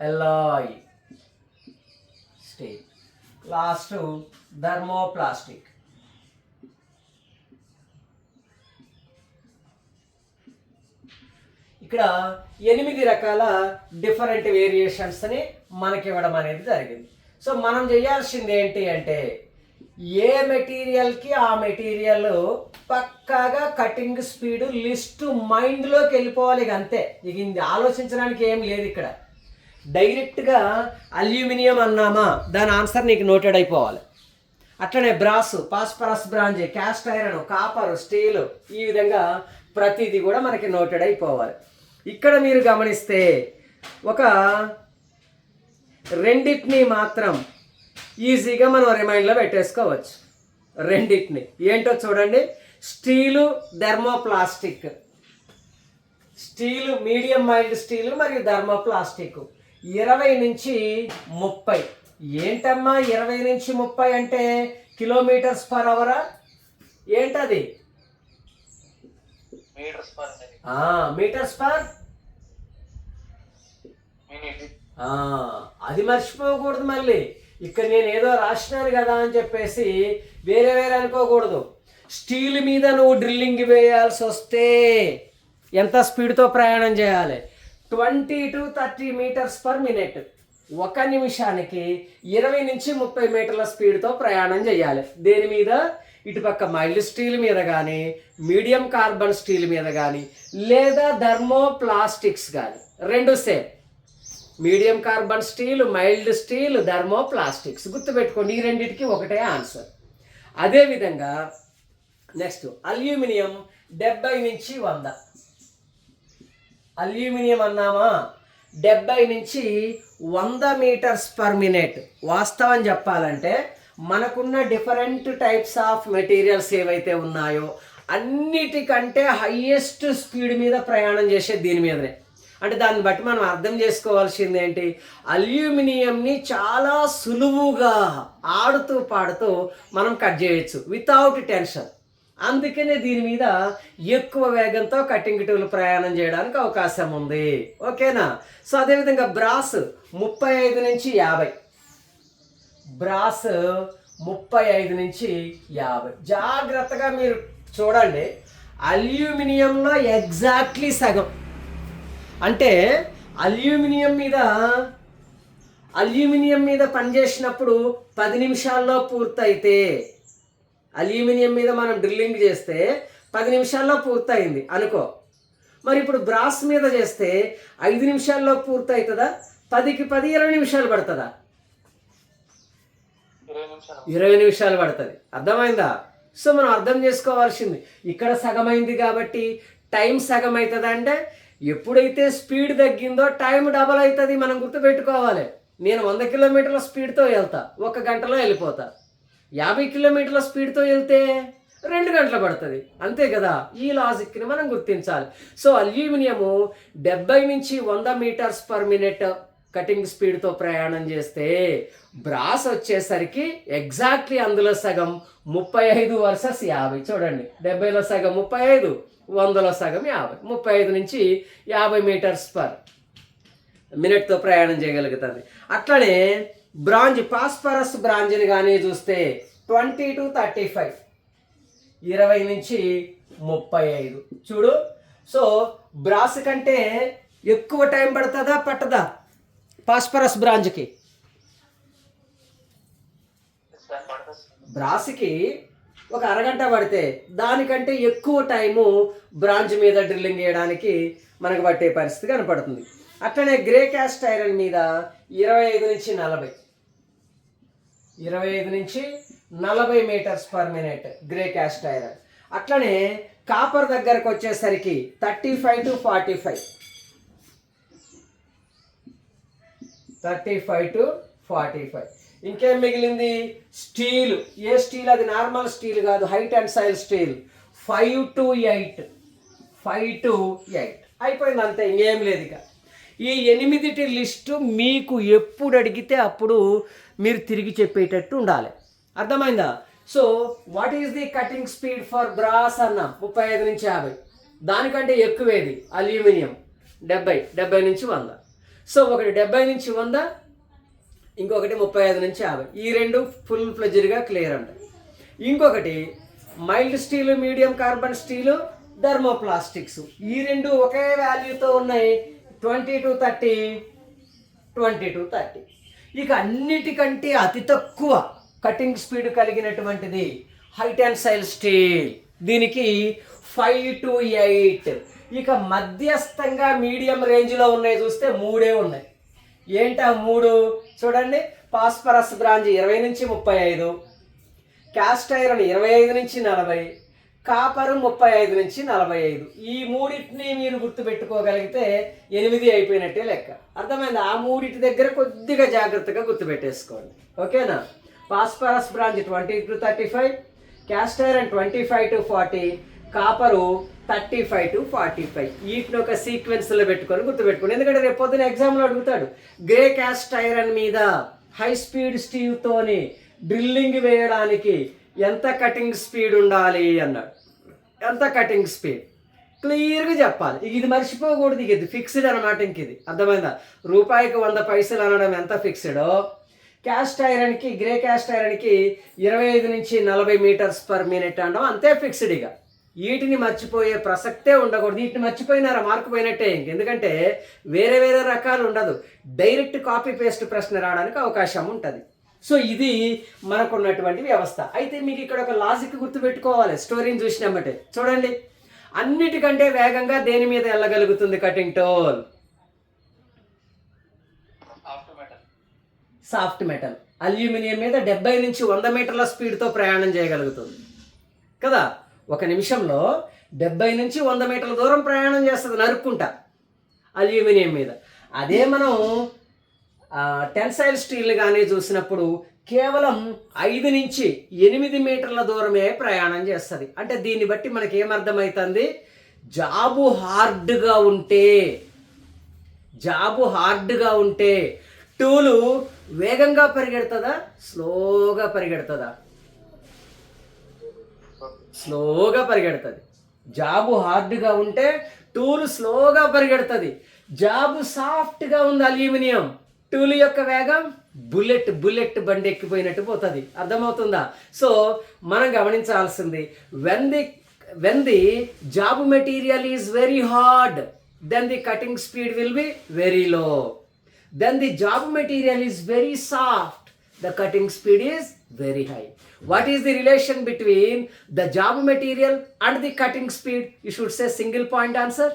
alloy steel. Last thermoplastic. ఇక్కడ 8 రకాల డిఫరెంట్ వేరియేషన్స్ని మనకి ఇవ్వడం అనేది జరిగింది. సో మనం చేయాల్సింది ఏంటి అంటే ఏ మెటీరియల్కి ఆ మెటీరియల్ పక్కాగా కటింగ్ స్పీడ్ లిస్ట్ మైండ్లోకి వెళ్ళిపోవాలి. అంతే, ఇక ఇది ఆలోచించడానికి ఏం లేదు. ఇక్కడ డైరెక్ట్గా అల్యూమినియం అన్నామా, దాని ఆన్సర్ నీకు నోటెడ్ అయిపోవాలి. అట్లనే brass, phosphorus, bronze, cast iron, copper, steel, ఈ విధంగా ప్రతిదీ కూడా మనకి నోటెడ్ అయిపోవాలి. ఇక్కడ మీరు గమనిస్తే ఒక రెండిటిని మాత్రం ఈజీగా మనం రిమైండ్లో పెట్టేసుకోవచ్చు. రెండిటిని ఏంటో చూడండి. Steel, thermoplastic. Steel, medium mild steel మరియు థర్మోప్లాస్టిక్. 20 నుంచి 30. ఏంటమ్మా 20 నుంచి 30 అంటే కిలోమీటర్స్ పర్ అవరా? ఏంటది? Meters per. అది మర్చిపోకూడదు. మళ్ళీ ఇక్కడ నేను ఏదో రాసినాను కదా అని చెప్పేసి వేరే అనుకోకూడదు. స్టీల్ మీద నువ్వు డ్రిల్లింగ్ వేయాల్సి వస్తే ఎంత స్పీడ్తో ప్రయాణం చేయాలి? 20 to 30 మీటర్స్ పర్ మినిట్. 1 నిమిషానికి 20 నుంచి 30 మీటర్ల స్పీడ్తో ప్రయాణం చేయాలి. దేని మీద? ఇటుపక్క మైల్డ్ స్టీల్ మీద కానీ, మీడియం కార్బన్ స్టీల్ మీద కానీ, లేదా థర్మోప్లాస్టిక్స్ కానీ. 2 same. Medium carbon steel, mild steel, thermoplastics. గుర్తుపెట్టుకోండి, ఈ రెండింటికి ఒకటే ఆన్సర్. అదేవిధంగా నెక్స్ట్ అల్యూమినియం 70 నుంచి 100. అల్యూమినియం అన్నామా 70 నుంచి 100 మీటర్స్ పర్ మినిట్. వాస్తవం చెప్పాలంటే మనకున్న డిఫరెంట్ టైప్స్ ఆఫ్ మెటీరియల్స్ ఏవైతే ఉన్నాయో అన్నిటికంటే హైయెస్ట్ స్పీడ్ మీద ప్రయాణం చేసేది దీని మీదనే. అంటే దాన్ని బట్టి మనం అర్థం చేసుకోవాల్సింది ఏంటి, అల్యూమినియంని చాలా సులువుగా ఆడుతూ పాడుతూ మనం కట్ చేయొచ్చు వితౌట్ టెన్షన్. అందుకనే దీని మీద ఎక్కువ వేగంతో కటింగ్ టూల్ ప్రయాణం చేయడానికి అవకాశం ఉంది. ఓకేనా? సో అదేవిధంగా బ్రాస్ 35 నుంచి 50, బ్రాస్ 35 నుంచి 50. జాగ్రత్తగా మీరు చూడండి, అల్యూమినియంలో ఎగ్జాక్ట్లీ సగం. అంటే అల్యూమినియం మీద పనిచేసినప్పుడు 10 నిమిషాల్లో పూర్తయితే, అల్యూమినియం మీద మనం డ్రిల్లింగ్ చేస్తే 10 నిమిషాల్లో పూర్తయింది అనుకో. మరి ఇప్పుడు బ్రాస్ మీద చేస్తే 5 నిమిషాల్లో పూర్తవుతుందా, 10కి 10 20 నిమిషాలు పడుతుందా? 20 నిమిషాలు పడుతుంది. అర్థమైందా? సో మనం అర్థం చేసుకోవాల్సింది, ఇక్కడ సగమైంది కాబట్టి టైం సగం అవుతుంది. అంటే ఎప్పుడైతే స్పీడ్ తగ్గిందో టైం డబల్ అవుతుంది. మనం గుర్తుపెట్టుకోవాలి. నేను 100 కిలోమీటర్ల స్పీడ్తో వెళ్తా, 1 గంటలో వెళ్ళిపోతా. 50 కిలోమీటర్ల స్పీడ్తో వెళ్తే 2 గంటలు పడుతుంది. అంతే కదా? ఈ లాజిక్ని మనం గుర్తించాలి. సో అల్యూమినియము 70 నుంచి 100 మీటర్స్ పర్ మినిట్ కటింగ్ స్పీడ్తో ప్రయాణం చేస్తే, బ్రాస్ వచ్చేసరికి ఎగ్జాక్ట్లీ అందులో సగం 35 వర్సెస్ 50. చూడండి, 70లో సగం 35, 100లో సగం 50. 35 నుంచి 50 మీటర్స్ పర్ మినిట్తో ప్రయాణం చేయగలుగుతుంది. అట్లనే బ్రాంజ్, పాస్పరస్ బ్రాంజ్ని కానీ చూస్తే 20 to 35, 20 నుంచి 35. చూడు, సో బ్రాస్ కంటే ఎక్కువ టైం పడుతుందా పట్టదా పాస్పరస్ బ్రాంజ్కి? బ్రాస్కి ఒక అరగంట పడితే దానికంటే ఎక్కువ టైము బ్రాంజ్ మీద డ్రిల్లింగ్ చేయడానికి మనకు పట్టే పరిస్థితి కనపడుతుంది. అట్లనే గ్రే క్యాస్ట్ ఐరన్ మీద 25 నుంచి 40, 25 నుంచి 40 metres per minute grey cast iron. అట్లనే కాపర్ దగ్గరకు వచ్చేసరికి 35 to 45, 35 to 45. ఇంకేం మిగిలింది? స్టీల్. ఏ స్టీల్? అది నార్మల్ స్టీల్ కాదు, high tensile steel. 5 to 8, 5 to 8 అయిపోయింది. అంతే, ఇంకేం లేదు. ఇక ఈ 8 లిస్టు మీకు ఎప్పుడు అడిగితే అప్పుడు మీరు తిరిగి చెప్పేటట్టు ఉండాలి. అర్థమైందా? So what is the cutting speed for brass అన్న 35 నుంచి 50. దానికంటే ఎక్కువేది అల్యూమినియం 70 నుంచి 100. సో ఒకటి 70 నుంచి 100, ఇంకొకటి 35 నుంచి 50. ఈ రెండు ఫుల్ ఫ్లెడ్జ్డ్గా క్లియర్ అంటాయి. ఇంకొకటి mild steel, medium carbon steel, thermoplastics. ఈ రెండు ఒకే వాల్యూతో ఉన్నాయి, 20 to 30, 20 to 30. ఇక అన్నిటికంటే అతి తక్కువ కటింగ్ స్పీడ్ కలిగినటువంటిది హై టెన్సైల్ స్టీల్. దీనికి 5 to 8. ఇక మధ్యస్థంగా మీడియం రేంజ్లో ఉన్నాయి చూస్తే 3 ఉన్నాయి. ఏంటా 3? చూడండి, పాస్పరస్ బ్రాంజ్ 20 నుంచి 35, క్యాస్ట్ ఐరన్ 25 నుంచి 40, కాపరు 35 నుంచి 45. ఈ మూడింటిని మీరు గుర్తుపెట్టుకోగలిగితే 8 అయిపోయినట్టే లెక్క. అర్థమైంది? ఆ మూడింటి దగ్గర కొద్దిగా జాగ్రత్తగా గుర్తుపెట్టేసుకోండి. ఓకేనా? Phosphorus bronze 20 to 35, cast iron 25 to 40, కాపరు 35 to 45. వీటిని ఒక సీక్వెన్స్లో పెట్టుకొని గుర్తుపెట్టుకోండి. ఎందుకంటే రేపు పొద్దున ఎగ్జామ్లో అడుగుతాడు, గ్రే క్యాస్ట్ ఐరన్ మీద హై స్పీడ్ స్టీల్తోని డ్రిల్లింగ్ వేయడానికి ఎంత కటింగ్ స్పీడ్ ఉండాలి అన్నాడు. ఎంత కటింగ్ స్పీడ్ క్లియర్గా చెప్పాలి. ఇది మర్చిపోకూడదు. ఇది ఫిక్స్డ్ అనమాట. ఇంక ఇది అర్థమైందా? రూపాయికి 100 పైసలు అనడం ఎంత ఫిక్స్డో, క్యాస్ట్ ఐరన్కి, గ్రే క్యాస్ట్ ఐరన్కి 25 నుంచి 40 మీటర్స్ పర్ మినిట్ అనడం అంతే ఫిక్స్డ్. ఇక వీటిని మర్చిపోయే ప్రసక్తే ఉండకూడదు. వీటిని మర్చిపోయినారా మార్కు పోయినట్టే. ఎందుకంటే వేరే వేరే రకాలు ఉండదు, డైరెక్ట్ కాపీ పేస్ట్ ప్రశ్న రావడానికి అవకాశం ఉంటుంది. సో ఇది మనకున్నటువంటి వ్యవస్థ. అయితే మీకు ఇక్కడ ఒక లాజిక్ గుర్తుపెట్టుకోవాలి. స్టోరీని చూసినామంటే చూడండి, అన్నిటికంటే వేగంగా దేని మీద వెళ్ళగలుగుతుంది cutting tool? Soft metal. Aluminium మీద 70 నుంచి 100 మీటర్ల స్పీడ్తో ప్రయాణం చేయగలుగుతుంది కదా. 1 నిమిషంలో 70 నుంచి 100 మీటర్ల దూరం ప్రయాణం చేస్తుంది నరుక్కుంటా అల్యూమినియం మీద. అదే మనం టెన్సైల్ స్టీల్ కానీ చూసినప్పుడు కేవలం 5 నుంచి 8 మీటర్ల దూరమే ప్రయాణం చేస్తుంది. అంటే దీన్ని బట్టి మనకి ఏమర్థమవుతుంది, జాబు హార్డ్గా ఉంటే టూలు వేగంగా పరిగెడుతుందా, స్లోగా పరిగెడుతుందా? స్లోగా పరిగెడుతుంది. జాబు హార్డ్గా ఉంటే టూలు స్లోగా పరిగెడుతుంది. జాబు సాఫ్ట్గా ఉంది అల్యూమినియం, టూలు యొక్క వేగం బుల్లెట్ బండి ఎక్కిపోయినట్టు పోతుంది. అర్థమవుతుందా? సో మనం గమనించాల్సింది, when the job material is very hard, then the cutting speed will be very low. Then the job material is very soft, the cutting speed is very high. What is the relation between the job material and the cutting speed? You should say single point answer.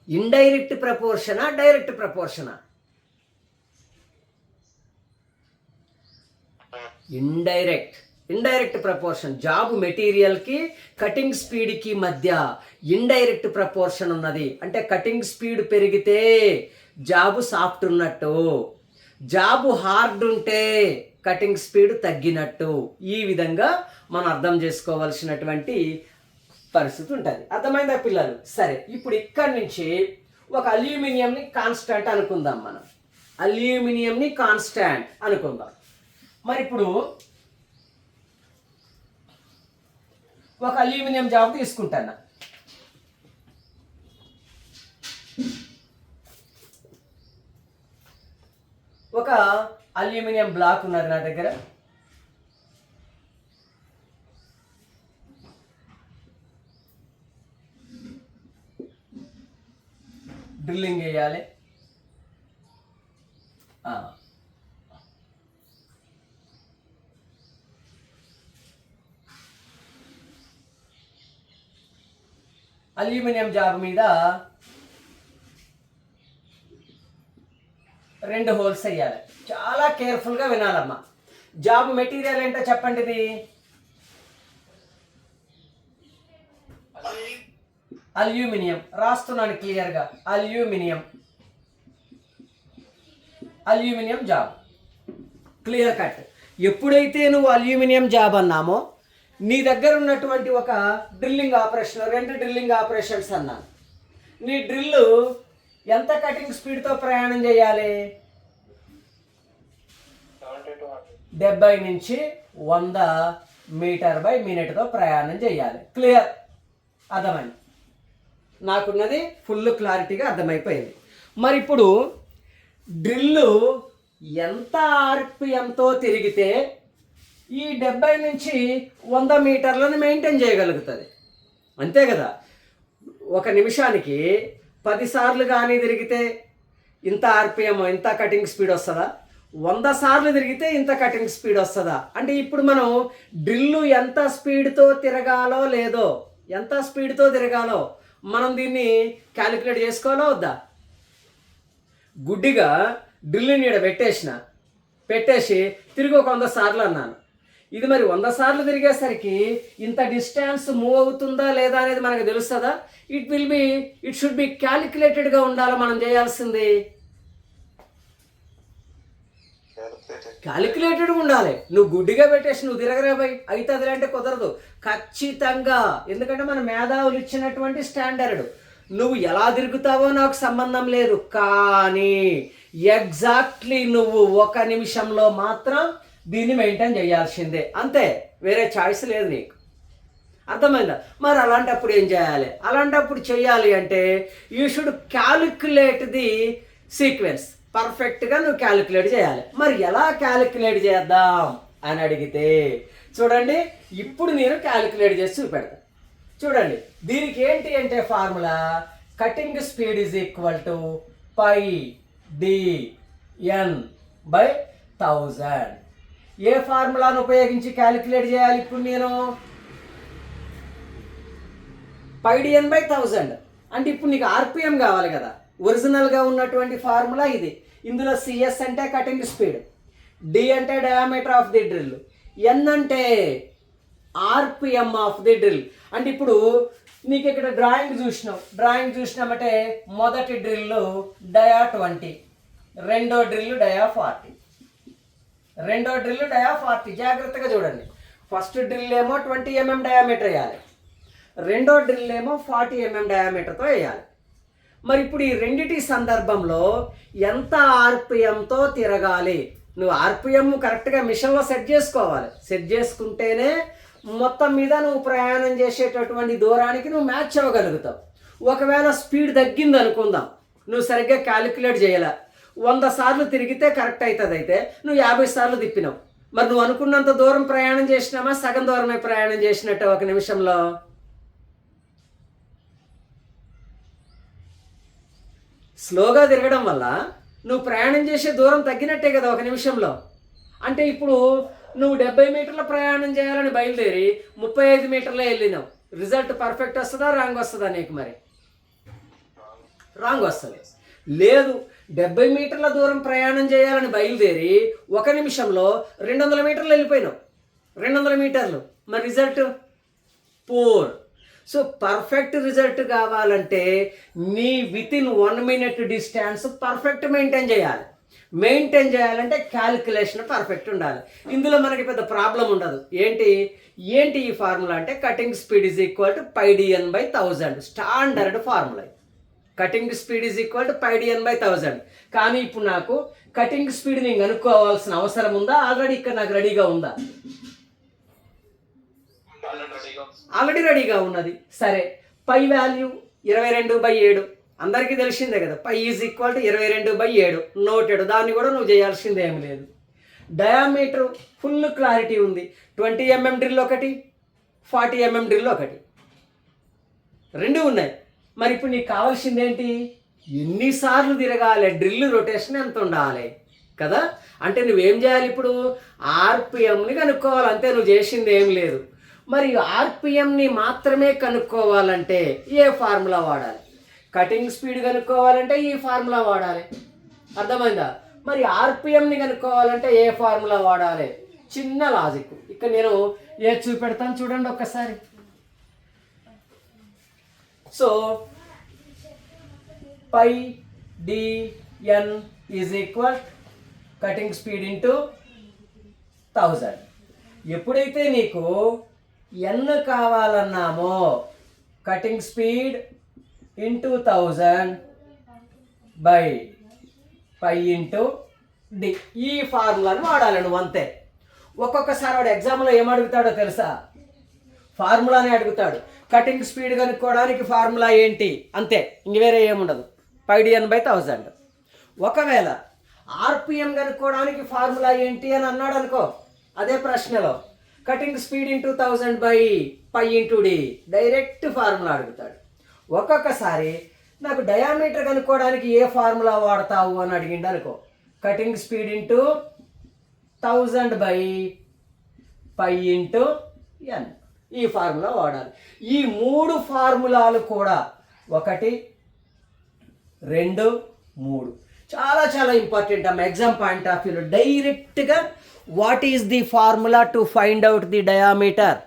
Indirect proportion or direct proportion? Indirect proportion. Job మెటీరియల్కి cutting స్పీడ్కి మధ్య indirect proportion ఉన్నది. అంటే cutting speed పెరిగితే job soft ఉన్నట్టు, job hard ఉంటే cutting speed తగ్గినట్టు. ఈ విధంగా మనం అర్థం చేసుకోవాల్సినటువంటి పరిస్థితి ఉంటుంది. అర్థమైందా పిల్లలు? సరే, ఇప్పుడు ఇక్కడి నుంచి ఒక అల్యూమినియంని కాన్స్టాంట్ అనుకుందాం. మనం అల్యూమినియంని కాన్స్టాంట్ అనుకుందాం. మరి ఇప్పుడు ఒక అల్యూమినియం జాబ్ తీసుకుంటాను. ఒక అల్యూమినియం బ్లాక్ ఉన్నది నా దగ్గర. డ్రిల్లింగ్ వేయాలి. అల్యూమినియం జాబ్ మీద 2 హోల్స్ వేయాలి. చాలా కేర్ఫుల్గా వినాలమ్మా. జాబ్ మెటీరియల్ ఏంటో చెప్పండి. ఇది అల్యూమినియం, రాస్తున్నాను క్లియర్గా. Aluminium job clear cut. ఎప్పుడైతే నువ్వు అల్యూమినియం జాబ్ అన్నామో, నీ దగ్గర ఉన్నటువంటి ఒక డ్రిల్లింగ్ ఆపరేషన్, 2 డ్రిల్లింగ్ ఆపరేషన్స్ అన్నాను. నీ డ్రిల్లు ఎంత కటింగ్ స్పీడ్తో ప్రయాణం చేయాలి? 70 నుంచి 100 మీటర్ బై మినిట్తో ప్రయాణం చేయాలి. క్లియర్? అర్థమైంది? నాకున్నది ఫుల్ క్లారిటీగా అర్థమైపోయింది. మరి ఇప్పుడు డ్రిల్లు ఎంత ఆర్పిఎంతో తిరిగితే ఈ 70 నుంచి 100 మీటర్లను మెయింటైన్ చేయగలుగుతుంది? అంతే కదా. 1 నిమిషానికి 10 సార్లు కానీ తిరిగితే ఇంత ఆర్పిఎం, ఇంత కటింగ్ స్పీడ్ వస్తుందా? 100 సార్లు తిరిగితే ఇంత కటింగ్ స్పీడ్ వస్తుందా? అంటే ఇప్పుడు మనం డ్రిల్లు ఎంత స్పీడ్తో తిరగాలో మనం దీన్ని క్యాలిక్యులేట్ చేసుకోవాలో వద్దా? గుడ్డిగా డ్రిల్ని ఈడ పెట్టేసి తిరిగి ఒక 100 సార్లు అన్నాను. ఇది మరి 100 సార్లు తిరిగేసరికి ఇంత డిస్టెన్స్ మూవ్ అవుతుందా లేదా అనేది మనకు తెలుస్తుందా? ఇట్ షుడ్ బి క్యాలిక్యులేటెడ్గా ఉండాలి. మనం చేయాల్సింది క్యాలిక్యులేటెడ్గా ఉండాలి. నువ్వు గుడ్డిగా పెట్టేసి నువ్వు తిరగరాబాయి అవుతుంది అంటే కుదరదు ఖచ్చితంగా. ఎందుకంటే మన మేధావులు ఇచ్చినటువంటి స్టాండర్డ్. నువ్వు ఎలా తిరుగుతావో నాకు సంబంధం లేదు, కానీ ఎగ్జాక్ట్లీ నువ్వు 1 నిమిషంలో మాత్రం దీన్ని మెయింటైన్ చేయాల్సిందే, అంతే. వేరే చాయిస్ లేదు నీకు. అర్థమైందా? మరి అలాంటప్పుడు ఏం చేయాలి? అలాంటప్పుడు చేయాలి అంటే you should calculate the sequence. పర్ఫెక్ట్గా నువ్వు క్యాలిక్యులేట్ చేయాలి. మరి ఎలా క్యాలిక్యులేట్ చేద్దాం అని అడిగితే చూడండి, ఇప్పుడు నేను క్యాలిక్యులేట్ చేసి చూపెడతాను. చూడండి, దీనికి ఏంటి అంటే formula cutting speed is equal to πdn/1000. ఏ ఫార్ములాను ఉపయోగించి క్యాలిక్యులేట్ చేయాలి ఇప్పుడు నేను? πdn/1000. అంటే ఇప్పుడు నీకు ఆర్పిఎం కావాలి కదా. ఒరిజినల్గా ఉన్నటువంటి ఫార్ములా ఇది. ఇందులో సిఎస్ అంటే కటింగ్ స్పీడ్, డి అంటే డయామీటర్ ఆఫ్ ది డ్రిల్, ఎన్ అంటే ఆర్పిఎం ఆఫ్ ది డ్రిల్. అంటే ఇప్పుడు నీకు ఇక్కడ డ్రాయింగ్ చూసినామంటే మొదటి డ్రిల్ డయా 20, రెండో డ్రిల్ డయా 40. రెండో డ్రిల్ డయా 40. జాగ్రత్తగా చూడండి. ఫస్ట్ డ్రిల్ ఏమో 20 mm డయామీటర్ వేయాలి, రెండో డ్రిల్ ఏమో 40 mm డయామీటర్తో వేయాలి. మరి ఇప్పుడు ఈ రెండిటి సందర్భంలో ఎంత ఆర్పిఎంతో తిరగాలి? నువ్వు ఆర్పిఎం కరెక్ట్గా మిషన్లో సెట్ చేసుకోవాలి. సెట్ చేసుకుంటేనే మొత్తం మీద నువ్వు ప్రయాణం చేసేటటువంటి దూరానికి నువ్వు మ్యాచ్ అవ్వగలుగుతావు. ఒకవేళ స్పీడ్ తగ్గింది అనుకుందాం, నువ్వు సరిగ్గా క్యాలిక్యులేట్ చేయలే, 100 సార్లు తిరిగితే కరెక్ట్ అవుతుంది. అయితే నువ్వు 50 సార్లు తిప్పినావు, మరి నువ్వు అనుకున్నంత దూరం ప్రయాణం చేసినామా సగం దూరమే ప్రయాణం చేసినట్టు ఒక నిమిషంలో? స్లోగా తిరగడం వల్ల నువ్వు ప్రయాణం చేసే దూరం తగ్గినట్టే కదా ఒక నిమిషంలో. అంటే ఇప్పుడు నువ్వు 70 మీటర్ల ప్రయాణం చేయాలని బయలుదేరి 35 మీటర్లే వెళ్ళినావు, రిజల్ట్ పర్ఫెక్ట్ వస్తుందా రాంగ్ వస్తుందా నీకు? మరి రాంగ్ వస్తుంది. లేదు, 70 మీటర్ల దూరం ప్రయాణం చేయాలని బయలుదేరి ఒక నిమిషంలో 200 మీటర్లు వెళ్ళిపోయినావు, 200 మీటర్లు, మరి result poor. So perfect result కావాలంటే నీ within 1 minute distance perfect maintain చేయాలి. మెయింటైన్ చేయాలంటే క్యాలిక్యులేషన్ పర్ఫెక్ట్ ఉండాలి. ఇందులో మనకి పెద్ద ప్రాబ్లం ఉండదు. ఏంటి ఈ ఫార్ములా అంటే cutting speed is equal to πdn/1000 standard formula. Cutting speed is equal to πdn/1000. కానీ ఇప్పుడు నాకు కటింగ్ స్పీడ్ నేను కనుక్కోవాల్సిన అవసరం ఉందా? ఆల్రెడీ ఇక్కడ నాకు రెడీగా ఉందా? ఆల్రెడీ రెడీగా ఉన్నది. సరే, పై వాల్యూ 22/7 అందరికీ తెలిసిందే కదా. పై ఈజ్ ఈక్వల్ టు 22/7 నోటెడ్. దాన్ని కూడా నువ్వు చేయాల్సిందే ఏమి లేదు. డయామీటర్ ఫుల్ క్లారిటీ ఉంది. 20 mm డ్రిల్ ఒకటి, 40 mm డ్రిల్ ఒకటి, రెండు ఉన్నాయి. మరి ఇప్పుడు నీకు కావాల్సింది ఏంటి? ఎన్నిసార్లు తిరగాలి, డ్రిల్ రొటేషన్ ఎంత ఉండాలి కదా. అంటే నువ్వేం చేయాలి? ఇప్పుడు ఆర్పిఎంని కనుక్కోవాలి, అంతే. నువ్వు చేసింది ఏం లేదు. మరి ఆర్పిఎంని మాత్రమే కనుక్కోవాలంటే ఏ ఫార్ములా వాడాలి? కటింగ్ స్పీడ్ కనుక్కోవాలంటే ఈ ఫార్ములా వాడాలి. అర్థమైందా? మరి ఆర్పిఎంని కనుక్కోవాలంటే ఏ ఫార్ములా వాడాలి? చిన్న లాజిక్. ఇక్కడ నేను చూపెడతాను చూడండి ఒక్కసారి. So πdn is equal cutting speed into 1000. ఎప్పుడైతే నీకు n కావాలన్నామో cutting speed into 1000 by π into d, ఈ ఫార్ములాని వాడాలి నువ్వు, అంతే. ఒక్కొక్కసారి వాడు ఎగ్జామ్లో ఏమడుగుతాడో తెలుసా? ఫార్ములాని అడుగుతాడు. కటింగ్ స్పీడ్ కనుక్కోవడానికి ఫార్ములా ఏంటి, అంతే, ఇంక వేరే ఏముండదు. πdn/1000. ఒకవేళ ఆర్పిఎం కనుక్కోవడానికి ఫార్ములా ఏంటి అని అన్నాడు అనుకో, అదే ప్రశ్నలో cutting speed into 1000 by π into d, direct formula అడుగుతాడు. ఒక్కొక్కసారి నాకు డయామీటర్ కనుక్కోవడానికి ఏ ఫార్ములా వాడతావు అని అడిగిండు అనుకో, cutting speed into 1000 by π into n, ఈ ఫార్ములా వాడాలి. ఈ 3 ఫార్ములాలు కూడా 1, 2, 3 చాలా చాలా ఇంపార్టెంట్ అమ్మ ఎగ్జామ్ పాయింట్ ఆఫ్ వ్యూలో. డైరెక్ట్గా what is the formula to find out the diameter,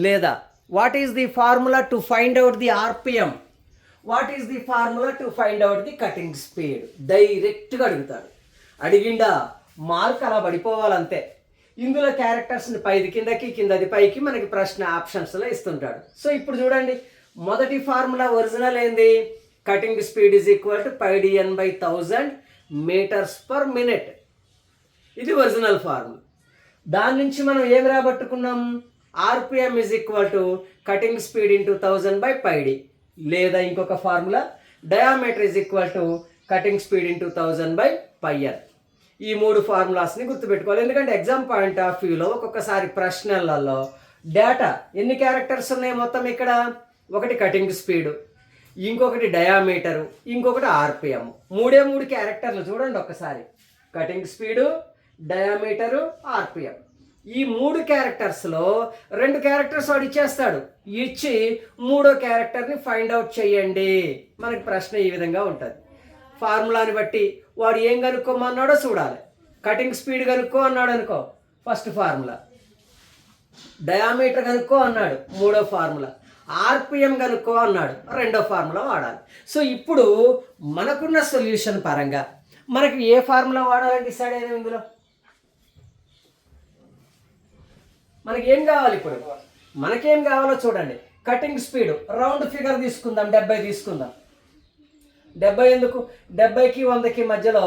లేదా what is the formula to find out the RPM, what is the formula to find out the cutting speed, డైరెక్ట్గా అడుగుతాడు. అడిగిండా mark అలా పడిపోవాలంతే. ఇందులో క్యారెక్టర్స్ని పైది కిందకి, కిందది పైకి మనకి ప్రశ్న ఆప్షన్స్లో ఇస్తుంటాడు. సో ఇప్పుడు చూడండి, మొదటి ఫార్ములా ఒరిజినల్ ఏంది? Cutting speed is equal to πdn/1000 metres per minute. ఇది ఒరిజినల్ ఫార్ములా. దాని నుంచి మనం ఏమి రాబట్టుకున్నాం? RPM is equal to cutting speed into 1000 by πd, లేదా ఇంకొక formula diameter is equal to cutting speed into 1000 by πn. ఈ 3 ఫార్ములాస్ని గుర్తుపెట్టుకోవాలి. ఎందుకంటే ఎగ్జామ్ పాయింట్ ఆఫ్ వ్యూలో ఒక్కొక్కసారి ప్రశ్నలలో డేటా ఎన్ని క్యారెక్టర్స్ ఉన్నాయి మొత్తం ఇక్కడ? ఒకటి కటింగ్ స్పీడు, ఇంకొకటి డయామీటరు, ఇంకొకటి ఆర్పిఎం. 3 క్యారెక్టర్లు చూడండి ఒక్కసారి. Cutting speed, diameter, RPM. ఈ 3 క్యారెక్టర్స్లో 2 క్యారెక్టర్స్ వాడు ఇచ్చేస్తాడు. ఇచ్చి 3వ క్యారెక్టర్ని ఫైండ్ అవుట్ చేయండి. మనకి ప్రశ్న ఈ విధంగా ఉంటుంది. ఫార్ములాని బట్టి వాడు ఏం కనుక్కోమన్నాడో చూడాలి. కటింగ్ స్పీడ్ కనుక్కో అన్నాడు అనుకో, ఫస్ట్ ఫార్ములా. డయామీటర్ కనుక్కో అన్నాడు, 3వ ఫార్ములా. ఆర్పిఎం కనుక్కో అన్నాడు, 2వ ఫార్ములా వాడాలి. సో ఇప్పుడు మనకున్న సొల్యూషన్ పరంగా మనకి ఏ ఫార్ములా వాడాలని డిసైడ్ అయ్యేది ఇందులో? మనకి ఏం కావాలి ఇప్పుడు? మనకేం కావాలో చూడండి. కటింగ్ స్పీడ్ రౌండ్ ఫిగర్ తీసుకుందాం, 70 తీసుకుందాం. 70 ఎందుకు? 70కి 100కి మధ్యలో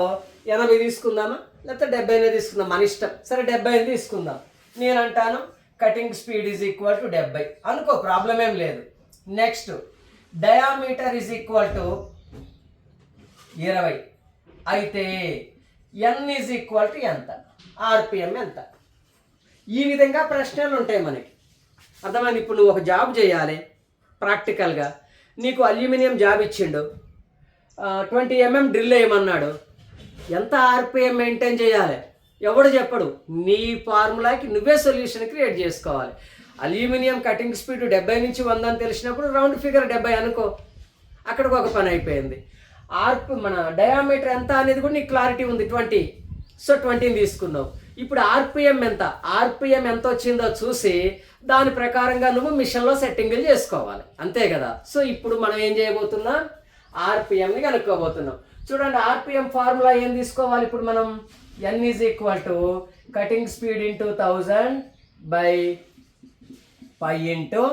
80 తీసుకుందామా, లేకపోతే 70 తీసుకుందాం, మన ఇష్టం. సరే 70 తీసుకుందాం. నేను అంటాను cutting speed is equal to 70 అనుకో, ప్రాబ్లం ఏం లేదు. Next diameter is equal to 20 అయితే ఎన్ ఈజ్ ఈక్వల్ టు ఎంత, ఆర్పిఎం ఎంత. ఈ విధంగా ప్రశ్నలు ఉంటాయి మనకి. అర్థమైంది? ఇప్పుడు నువ్వు ఒక జాబ్ చేయాలి ప్రాక్టికల్గా, నీకు అల్యూమినియం జాబ్ ఇచ్చిండు, 20 mm డ్రిల్ వేయమన్నాడు. ఎంత ఆర్పిఎం మెయింటైన్ చేయాలి ఎవడు చెప్పడు, నీ ఫార్ములాకి నువ్వే సొల్యూషన్ క్రియేట్ చేసుకోవాలి. అల్యూమినియం కటింగ్ స్పీడ్ 70 నుంచి 100 అని తెలిసినప్పుడు రౌండ్ ఫిగర్ 70 అనుకో, అక్కడికి ఒక పని అయిపోయింది. మన డయామీటర్ ఎంత అనేది కూడా నీకు క్లారిటీ ఉంది, 20. సో 20 తీసుకున్నావు. ఇప్పుడు ఆర్పిఎం ఎంత, ఆర్పిఎం ఎంత వచ్చిందో చూసి దాని ప్రకారంగా నువ్వు మిషన్లో సెట్టింగ్లు చేసుకోవాలి, అంతే కదా. సో ఇప్పుడు మనం ఏం చేయబోతున్నాం, ఆర్పిఎంని కనుక్కోబోతున్నాం. చూడండి, ఆర్పిఎం ఫార్ములా ఏం తీసుకోవాలి ఇప్పుడు మనం? N is equal to cutting speed into 1000 by pi into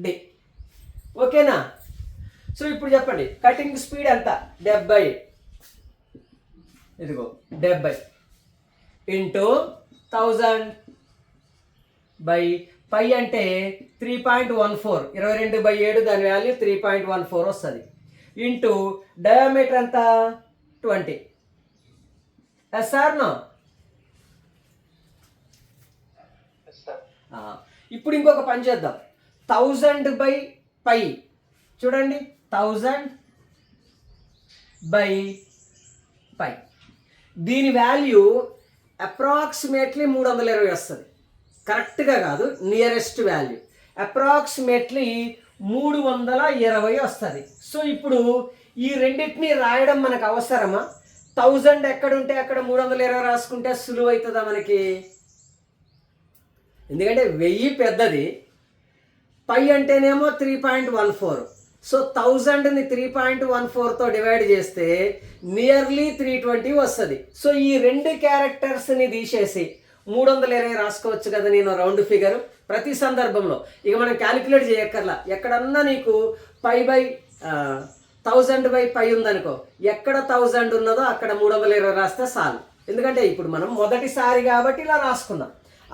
D. ఓకేనా? సో ఇప్పుడు చెప్పండి, కటింగ్ స్పీడ్ ఎంత? 70. ఇదిగో 70 ఇంటూ 1000 బై పై అంటే 3.14, 22/7 దాని వాల్యూ 3.14 వస్తుంది. ఇంటూ డయామీటర్ ఎంత? 20. నో? ఇప్పుడు ఇంకొక పని చేద్దాం. 1000 బై పై, చూడండి 1000 బై పై, దీని వాల్యూ అప్రాక్సిమేట్లీ 320 వస్తుంది. కరెక్ట్గా కాదు, నియరెస్ట్ వాల్యూ అప్రాక్సిమేట్లీ 320 వస్తుంది. సో ఇప్పుడు ఈ రెండింటిని రాయడం మనకు అవసరమా? 1000 ఎక్కడుంటే అక్కడ 320 రాసుకుంటే సులువు అవుతుందా మనకి? ఎందుకంటే 1000 పెద్దది, పై అంటేనేమో 3.14. సో 1000ని 3.14తో డివైడ్ చేస్తే నియర్లీ 320 వస్తుంది. సో ఈ రెండు క్యారెక్టర్స్ని తీసేసి 320 రాసుకోవచ్చు కదా నేను రౌండ్ ఫిగర్ ప్రతి సందర్భంలో. ఇక మనం క్యాలిక్యులేట్ చేయక్కర్లా. ఎక్కడన్నా నీకు పై బై 1000 బై పై ఉందనుకో, ఎక్కడ 1000 ఉన్నదో అక్కడ 320 రాస్తే చాలు. ఎందుకంటే ఇప్పుడు మనం మొదటిసారి కాబట్టి ఇలా రాసుకున్నాం.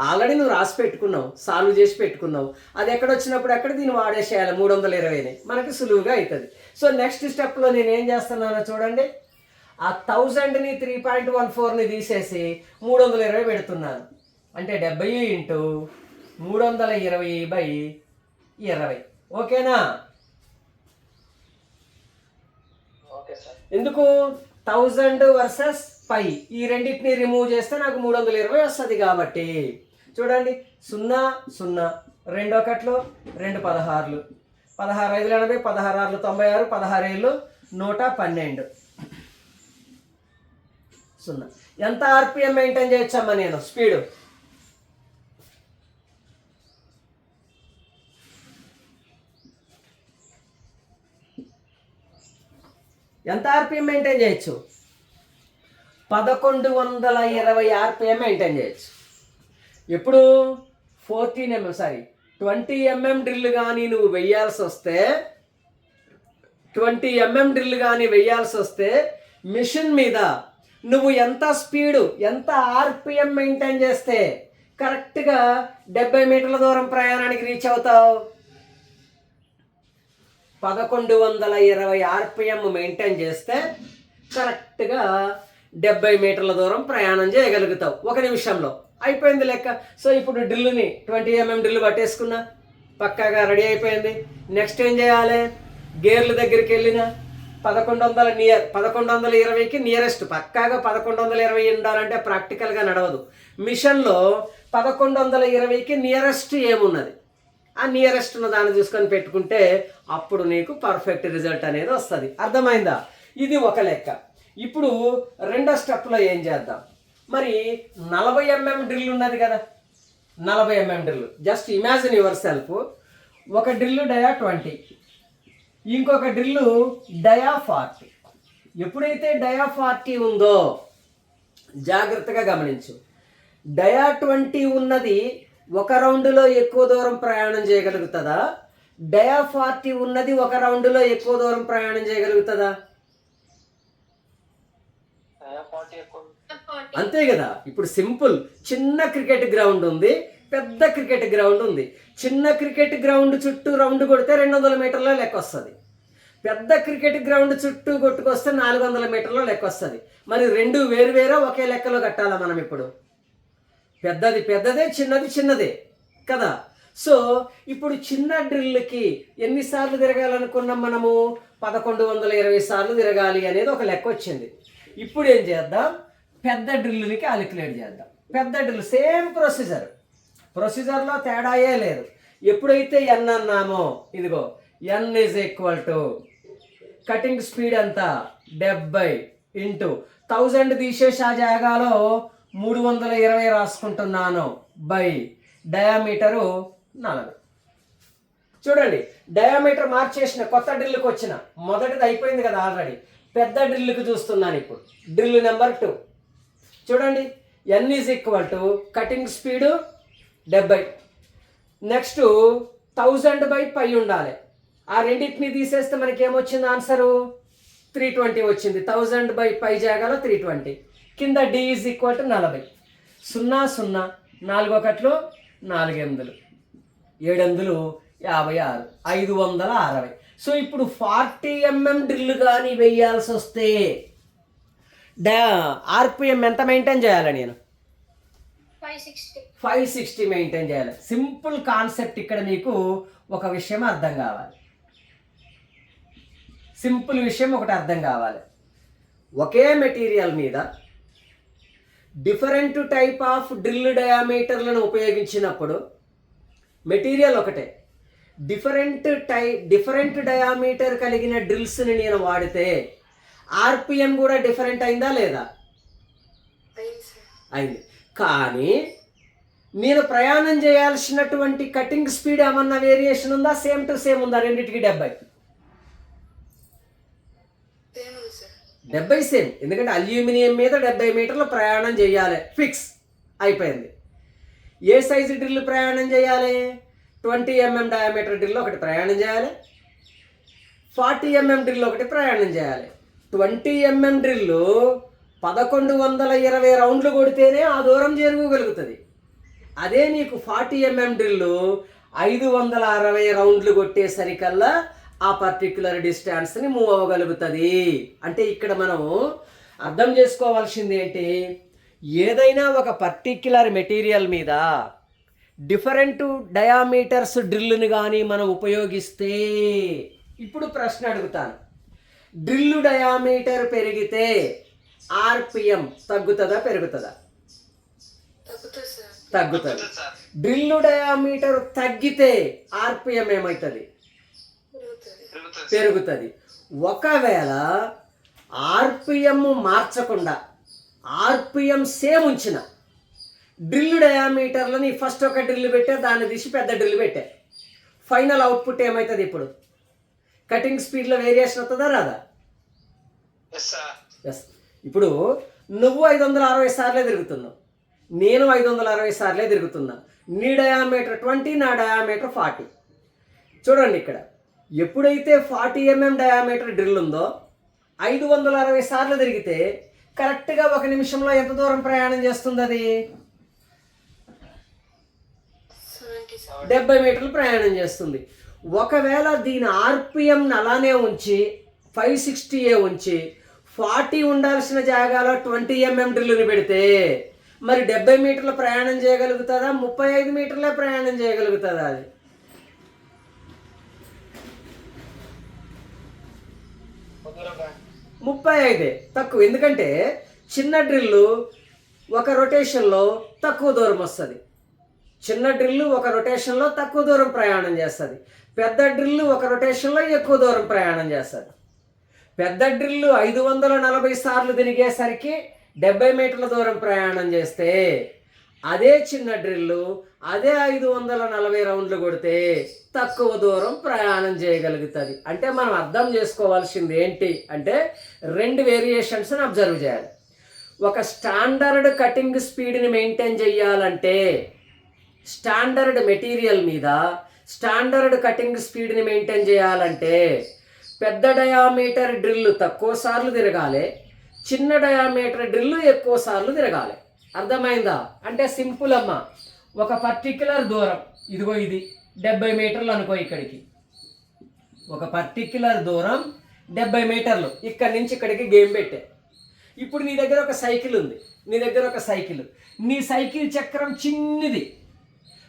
ఆల్రెడీ నువ్వు రాసి పెట్టుకున్నావు, సాల్వ్ చేసి పెట్టుకున్నావు. అది ఎక్కడ వచ్చినప్పుడు ఎక్కడ దీన్ని వాడేసేయాలి 320ని, మనకి సులువుగా అవుతుంది. సో నెక్స్ట్ స్టెప్లో నేను ఏం చేస్తున్నానో చూడండి. ఆ 1000ని 3.14ని తీసేసి 320 పెడుతున్నాను. అంటే 70 ఇంటూ 320/20. ఓకేనా? ఎందుకు 1000 వర్సెస్ పై, ఈ రెండింటిని రిమూవ్ చేస్తే నాకు 320 వస్తుంది కాబట్టి. చూడండి, 0 0, 2 1 2 16, 16 5 80, 16 6 96, 16 112. 0. ఎంత ఆర్పిఎం మెయింటైన్ చేయొచ్చమ్మా నేను స్పీడ్? ఎంత ఆర్పిఎం మెయింటైన్ చేయొచ్చు? 1120 ఆర్పిఎం మెయింటైన్ చేయొచ్చు. ఎప్పుడు 20 mm డ్రిల్ కానీ నువ్వు వెయ్యాల్సి వస్తే, 20 mm డ్రిల్ కానీ వెయ్యాల్సి వస్తే మిషన్ మీద నువ్వు ఎంత స్పీడు, ఎంత ఆర్పిఎం మెయింటైన్ చేస్తే కరెక్ట్గా 70 మీటర్ల దూరం ప్రయాణానికి రీచ్ అవుతావు? 1120 ఆర్పిఎం మెయింటైన్ చేస్తే కరెక్ట్గా 70 మీటర్ల దూరం ప్రయాణం చేయగలుగుతావు 1 నిమిషంలో. అయిపోయింది లెక్క. సో ఇప్పుడు డ్రిల్ని 20 mm డ్రిల్ పట్టేసుకున్నా, పక్కాగా రెడీ అయిపోయింది. నెక్స్ట్ ఏం చేయాలి? గేర్ల దగ్గరికి వెళ్ళిన 1120కి నియరెస్ట్, పక్కాగా 1120 ఉండాలంటే ప్రాక్టికల్గా నడవదు. మిషన్లో 1120కి నియరెస్ట్ ఏమున్నది, ఆ నియరెస్ట్ ఉన్న దాన్ని చూసుకొని పెట్టుకుంటే అప్పుడు నీకు పర్ఫెక్ట్ రిజల్ట్ అనేది వస్తుంది. అర్థమైందా? ఇది ఒక లెక్క. ఇప్పుడు రెండో స్టెప్లో ఏం చేద్దాం? మరి 40 mm డ్రిల్ ఉన్నది కదా, 40 mm drill. Just imagine your self, ఒక డ్రిల్ డయా 20, ఇంకొక డ్రిల్ డయా 40. ఎప్పుడైతే డయా 40 ఉందో జాగ్రత్తగా గమనించు, డయా 20 ఉన్నది ఒక రౌండ్లో ఎక్కువ దూరం ప్రయాణం చేయగలుగుతుందా, డయా 40 ఉన్నది ఒక రౌండ్లో ఎక్కువ దూరం ప్రయాణం చేయగలుగుతుందా? అంతే కదా. ఇప్పుడు సింపుల్, చిన్న క్రికెట్ గ్రౌండ్ ఉంది, పెద్ద క్రికెట్ గ్రౌండ్ ఉంది. చిన్న క్రికెట్ గ్రౌండ్ చుట్టూ రౌండ్ కొడితే 200 మీటర్ల లెక్క వస్తుంది, పెద్ద క్రికెట్ గ్రౌండ్ చుట్టూ కొట్టుకొస్తే 400 మీటర్ల లెక్క వస్తుంది. మరి రెండు వేరు ఒకే లెక్కలో కట్టాలా మనం? ఇప్పుడు పెద్దది పెద్దదే, చిన్నది చిన్నదే కదా. సో ఇప్పుడు చిన్న డ్రిల్కి ఎన్నిసార్లు తిరగాలనుకున్నాం మనము? 1120 సార్లు తిరగాలి అనేది ఒక లెక్క వచ్చింది. ఇప్పుడు ఏం చేద్దాం, పెద్ద డ్రిల్ని క్యాలిక్యులేట్ చేద్దాం. పెద్ద డ్రిల్ సేమ్ ప్రొసీజర్లో తేడాయే లేదు. ఎప్పుడైతే ఎన్ అన్నామో, ఇదిగో N is equal to cutting speed ఎంత 70 ఇంటూ 1000 తీసేసి ఆ జాగాలో 320 రాసుకుంటున్నాను బై డయామీటరు 40. చూడండి, డయామీటర్ మార్చేసిన, కొత్త డ్రిల్కి వచ్చిన, మొదటిది అయిపోయింది కదా ఆల్రెడీ, పెద్ద డ్రిల్కి చూస్తున్నాను ఇప్పుడు. డ్రిల్ నెంబర్ 2 చూడండి, N is equal to cutting speed 70, next 1000/π ఉండాలి. ఆ రెండింటిని తీసేస్తే మనకి ఏమొచ్చింది ఆన్సరు? 320 వచ్చింది. 1000/π జాగాలో 320. కింద D is equal to 40. 0 0 4 1 4 8 7 56 560. So ఇప్పుడు 40 mm డ్రిల్ కానీ వేయాల్సి వస్తే ఆర్పిఎం ఎంత మెయింటైన్ చేయాలి? నేను 560 మెయింటైన్ చేయాలి. Simple concept. ఇక్కడ మీకు ఒక విషయం అర్థం కావాలి, సింపుల్ విషయం ఒకటి అర్థం కావాలి. ఒకే మెటీరియల్ మీద డిఫరెంట్ టైప్ ఆఫ్ డ్రిల్ డయామీటర్లను ఉపయోగించినప్పుడు మెటీరియల్ ఒకటే, డిఫరెంట్ డయామీటర్ కలిగిన డ్రిల్స్ని నేను వాడితే ఆర్పిఎం కూడా డిఫరెంట్ అయిందా లేదా? అయింది. కానీ నేను ప్రయాణం చేయాల్సినటువంటి కటింగ్ స్పీడ్ ఏమన్నా వేరియేషన్ ఉందా? సేమ్ టు సేమ్ ఉందా? రెండింటికి 70 సేమ్. ఎందుకంటే అల్యూమినియం మీద 70 మీటర్లు ప్రయాణం చేయాలి, ఫిక్స్ అయిపోయింది. ఏ సైజు డ్రిల్ ప్రయాణం చేయాలి? 20 mm డయామీటర్ డ్రిల్ ఒకటి ప్రయాణం చేయాలి, 40 mm డ్రిల్ ఒకటి ప్రయాణం చేయాలి. 20 mm డ్రిల్లు 1120 రౌండ్లు కొడితేనే ఆ దూరం చేరుకోగలుగుతుంది. అదే నీకు 40 mm డ్రిల్లు 560 రౌండ్లు కొట్టేసరికల్లా ఆ పర్టిక్యులర్ డిస్టెన్స్ని మూవ్ అవ్వగలుగుతుంది. అంటే ఇక్కడ మనం అర్థం చేసుకోవాల్సింది ఏంటి, ఏదైనా ఒక పర్టిక్యులర్ మెటీరియల్ మీద డిఫరెంట్ డయామీటర్స్ డ్రిల్ని కానీ మనం ఉపయోగిస్తే, ఇప్పుడు ప్రశ్న అడుగుతాను, డ్రిల్ డయామీటర్ పెరిగితే ఆర్పిఎం తగ్గుతుందా పెరుగుతుందా? తగ్గుతుంది. డ్రిల్ డయామీటర్ తగ్గితే ఆర్పిఎం ఏమవుతుంది? పెరుగుతుంది. ఒకవేళ ఆర్పిఎం మార్చకుండా ఆర్పిఎం సేమ్ ఉంచిన డ్రిల్ డయామీటర్లని ఫస్ట్ ఒక డ్రిల్ పెట్టే, దాన్ని తీసి పెద్ద డ్రిల్ పెట్టే, ఫైనల్ అవుట్పుట్ ఏమవుతుంది? ఇప్పుడు కటింగ్ స్పీడ్లో వేరియేషన్ అవుతుందా రాదా? ఎస్. ఇప్పుడు నువ్వు 560 సార్లే తిరుగుతున్నావు, నేను 560 సార్లే తిరుగుతున్నా. నీ డయామీటర్ 20, నా డయామీటర్ 40. చూడండి, ఇక్కడ ఎప్పుడైతే 40 mm డయామీటర్ డ్రిల్ ఉందో 560 సార్లు తిరిగితే కరెక్ట్గా 1 నిమిషంలో ఎంత దూరం ప్రయాణం చేస్తుంది? అది 70 మీటర్లు ప్రయాణం చేస్తుంది. ఒకవేళ దీని ఆర్పిఎం అలానే ఉంచి 560 ఉంచి 40 ఉండాల్సిన జాగాలో 20 mm డ్రిల్ని పెడితే మరి 70 మీటర్ల ప్రయాణం చేయగలుగుతుందా? 35 మీటర్లే ప్రయాణం చేయగలుగుతుందా? అది 35 తక్కువ. ఎందుకంటే చిన్న డ్రిల్లు ఒక రొటేషన్లో తక్కువ దూరం వస్తుంది, చిన్న డ్రిల్లు ఒక రొటేషన్లో తక్కువ దూరం ప్రయాణం చేస్తుంది, పెద్ద డ్రిల్లు ఒక రొటేషన్లో ఎక్కువ దూరం ప్రయాణం చేస్తుంది. పెద్ద డ్రిల్లు 540 సార్లు తిరిగేసరికి 70 మీటర్ల దూరం ప్రయాణం చేస్తే అదే చిన్న డ్రిల్లు అదే 540 రౌండ్లు కొడితే తక్కువ దూరం ప్రయాణం చేయగలుగుతుంది. అంటే మనం అర్థం చేసుకోవాల్సింది ఏంటి అంటే 2 వేరియేషన్స్ని అబ్జర్వ్ చేయాలి. ఒక స్టాండర్డ్ కటింగ్ స్పీడ్ని మెయింటైన్ చేయాలంటే స్టాండర్డ్ మెటీరియల్ మీద స్టాండర్డ్ కటింగ్ స్పీడ్ని మెయింటైన్ చేయాలంటే పెద్ద డయామీటర్ డ్రిల్ తక్కువ సార్లు తిరగాలి, చిన్న డయామీటర్ డ్రిల్ ఎక్కువ సార్లు తిరగాలి. అర్థమైందా? అంటే సింపుల్ అమ్మ, ఒక పర్టిక్యులర్ దూరం, ఇదిగో ఇది 70 మీటర్లు అనుకో, ఇక్కడికి ఒక పర్టిక్యులర్ దూరం 70 మీటర్లు, ఇక్కడి నుంచి ఇక్కడికి గేమ్ పెట్టే. ఇప్పుడు నీ దగ్గర ఒక సైకిల్ ఉంది, నీ సైకిల్ చక్రం చిన్నది,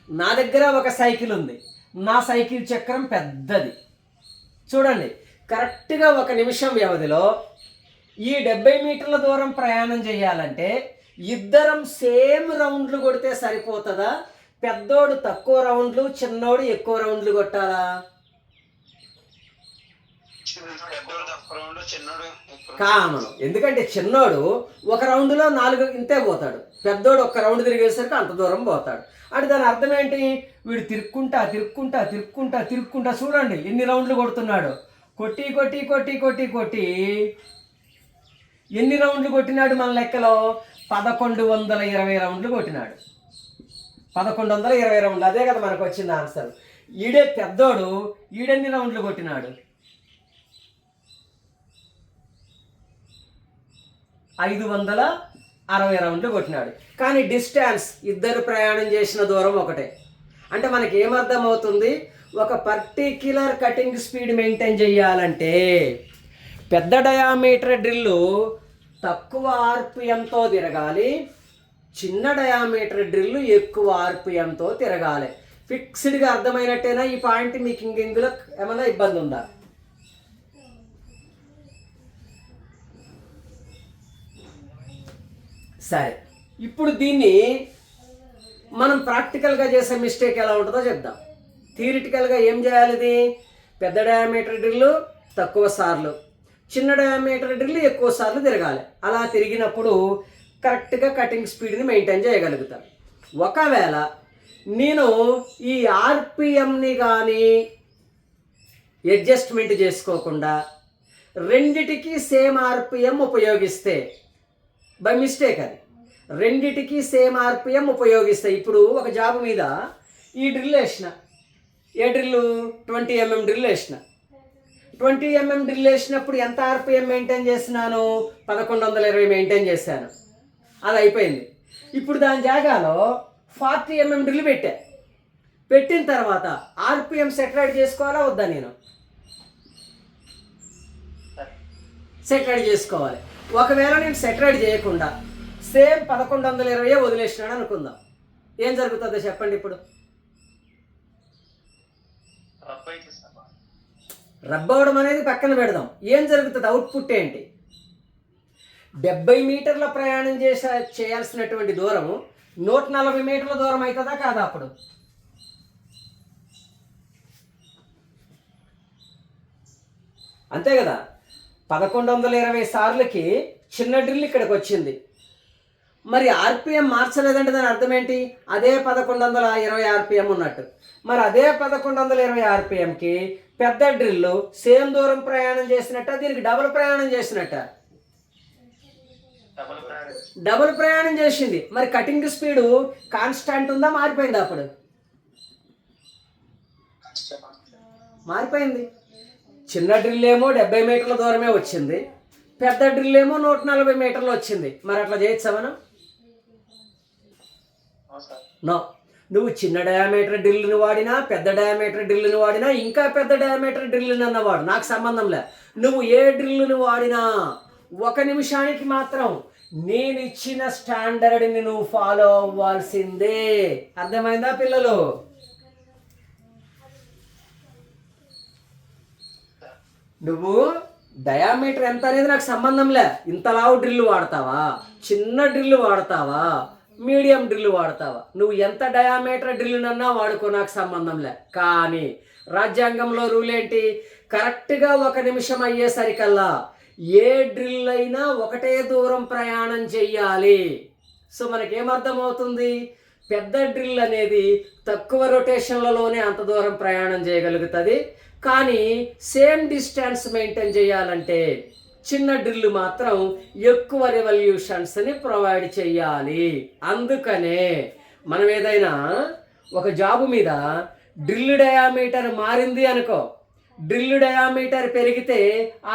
నా దగ్గర ఒక సైకిల్ ఉంది, నా సైకిల్ చక్రం పెద్దది. చూడండి, కరెక్ట్గా 1 నిమిషం వ్యవధిలో ఈ 70 మీటర్ల దూరం ప్రయాణం చేయాలంటే ఇద్దరం సేమ్ రౌండ్లు కొడితే సరిపోతుందా? పెద్దోడు తక్కువ రౌండ్లు, చిన్నోడు ఎక్కువ రౌండ్లు కొట్టాలా? కామన్. ఎందుకంటే చిన్నోడు 1 రౌండ్లో 4 ఇంతే పోతాడు, పెద్దోడు 1 రౌండ్ తిరిగేసరికి అంత దూరం పోతాడు. అంటే దాని అర్థం ఏంటి? వీడు తిరుక్కుంటా చూడండి ఎన్ని రౌండ్లు కొడుతున్నాడు. కొట్టి ఎన్ని రౌండ్లు కొట్టినాడు? మన లెక్కలో 1120 రౌండ్లు కొట్టినాడు. 1120 రౌండ్లు, అదే కదా మనకు వచ్చింది ఆన్సర్. ఈడే పెద్దోడు, ఈడెన్ని రౌండ్లు కొట్టినాడు? 560 రౌండ్లు కొట్టినాడు. కానీ డిస్టెన్స్, ఇద్దరు ప్రయాణం చేసిన దూరం ఒకటే. అంటే మనకి ఏమర్థం అవుతుంది? ఒక పర్టిక్యులర్ కటింగ్ స్పీడ్ మెయింటైన్ చేయాలంటే పెద్ద డయామీటర్ డ్రిల్లు తక్కువ ఆర్పిఎంతో తిరగాలి, చిన్న డయామీటర్ డ్రిల్లు ఎక్కువ ఆర్పిఎంతో తిరగాలి. ఫిక్స్డ్గా అర్థమైనట్టేనా ఈ పాయింట్? మీకు ఇందులో ఏమైనా ఇబ్బంది ఉందా? సరే, ఇప్పుడు దీన్ని మనం ప్రాక్టికల్గా చేసే మిస్టేక్ ఎలా ఉంటుందో చెప్దాం. థియరిటికల్గా ఏం చేయాలి? ఇది పెద్ద డయామీటర్ డ్రిల్లు తక్కువ సార్లు, చిన్న డయామీటర్ డ్రిల్ ఎక్కువ సార్లు తిరగాలి. అలా తిరిగినప్పుడు కరెక్ట్గా కటింగ్ స్పీడ్ని మెయింటైన్ చేయగలుగుతాను. ఒకవేళ నేను ఈ ఆర్పిఎంని కానీ అడ్జస్ట్మెంట్ చేసుకోకుండా రెండిటికి సేమ్ ఆర్పిఎం ఉపయోగిస్తే, బై మిస్టేక్ అది, రెండిటికి సేమ్ ఆర్పిఎం ఉపయోగిస్తే, ఇప్పుడు ఒక జాబ్ మీద ఈ డ్రిల్ వేసిన, ఏ డ్రిల్లు 20 mm డ్రిల్ వేసిన, 20 mm డ్రిల్ వేసినప్పుడు ఎంత ఆర్పిఎం మెయింటైన్ చేస్తున్నాను? 1120 మెయింటైన్ చేశాను. అది అయిపోయింది. ఇప్పుడు దాని జాగాలో 40 mm డ్రిల్ పెట్టిన తర్వాత ఆర్పిఎం సెటరైడ్ చేసుకోవాలా వద్దా? నేను సెటరైడ్ చేసుకోవాలి. ఒకవేళ నేను సెటరైడ్ చేయకుండా సేమ్ 1120 వదిలేసినాడు అనుకుందాం, ఏం జరుగుతుందో చెప్పండి. ఇప్పుడు రబ్ అవడం అనేది పక్కన పెడదాం, ఏం జరుగుతుంది? అవుట్పుట్ ఏంటి? 70 మీటర్ల ప్రయాణం చేయాల్సినటువంటి దూరము 140 మీటర్ల దూరం అవుతుందా కాదా? అప్పుడు అంతే కదా. 1120 సార్లకి చిన్న డ్రిల్ ఇక్కడికి వచ్చింది. మరి ఆర్పిఎం మార్చలేదంటే దాని అర్థం ఏంటి? అదే 1120 ఆర్పిఎం ఉన్నట్టు. మరి అదే 1120 ఆర్పిఎంకి పెద్ద డ్రిల్లు సేమ్ దూరం ప్రయాణం చేసినట్ట, దీనికి డబుల్ ప్రయాణం చేసినట్ట? డబుల్ ప్రయాణం చేసింది. మరి కటింగ్ స్పీడు కాన్స్టాంట్ ఉందా, మారిపోయిందా? అప్పుడు మారిపోయింది. చిన్న డ్రిల్ ఏమో 70 మీటర్ల దూరమే వచ్చింది, పెద్ద డ్రిల్ ఏమో 140 మీటర్లు వచ్చింది. మరి అట్లా చేయొచ్చా మనం? నో. నువ్వు చిన్న డయామీటర్ డ్రిల్ని వాడినా, పెద్ద డయామీటర్ డ్రిల్ని వాడినా, ఇంకా పెద్ద డయామీటర్ డ్రిల్ని అన్నవాడు, నాకు సంబంధం లే. నువ్వు ఏ డ్రిల్ని వాడినా 1 నిమిషానికి మాత్రం నేను ఇచ్చిన స్టాండర్డ్ని నువ్వు ఫాలో అవ్వాల్సిందే. అర్థమైందా పిల్లలు? నువ్వు డయామీటర్ ఎంత అనేది నాకు సంబంధంలే. ఇంత లావు డ్రిల్ వాడతావా, చిన్న డ్రిల్ వాడతావా, మీడియం డ్రిల్ వాడతావా, నువ్వు ఎంత డయామీటర్ డ్రిల్నన్నా వాడుకో, నాకు సంబంధంలే. కానీ రాజ్యాంగంలో రూల్ ఏంటి? కరెక్ట్గా 1 నిమిషం అయ్యేసరికల్లా ఏ డ్రిల్ అయినా ఒకటే దూరం ప్రయాణం చెయ్యాలి. సో మనకేమర్థమవుతుంది, పెద్ద డ్రిల్ అనేది తక్కువ రొటేషన్లలోనే అంత దూరం ప్రయాణం చేయగలుగుతుంది. కానీ సేమ్ డిస్టెన్స్ మెయింటైన్ చేయాలంటే చిన్న డ్రిల్ మాత్రం ఎక్కువ రెవల్యూషన్స్ని ప్రొవైడ్ చేయాలి. అందుకనే మనం ఏదైనా ఒక జాబు మీద డ్రిల్ డయామీటర్ మారింది అనుకో, డ్రిల్ డయామీటర్ పెరిగితే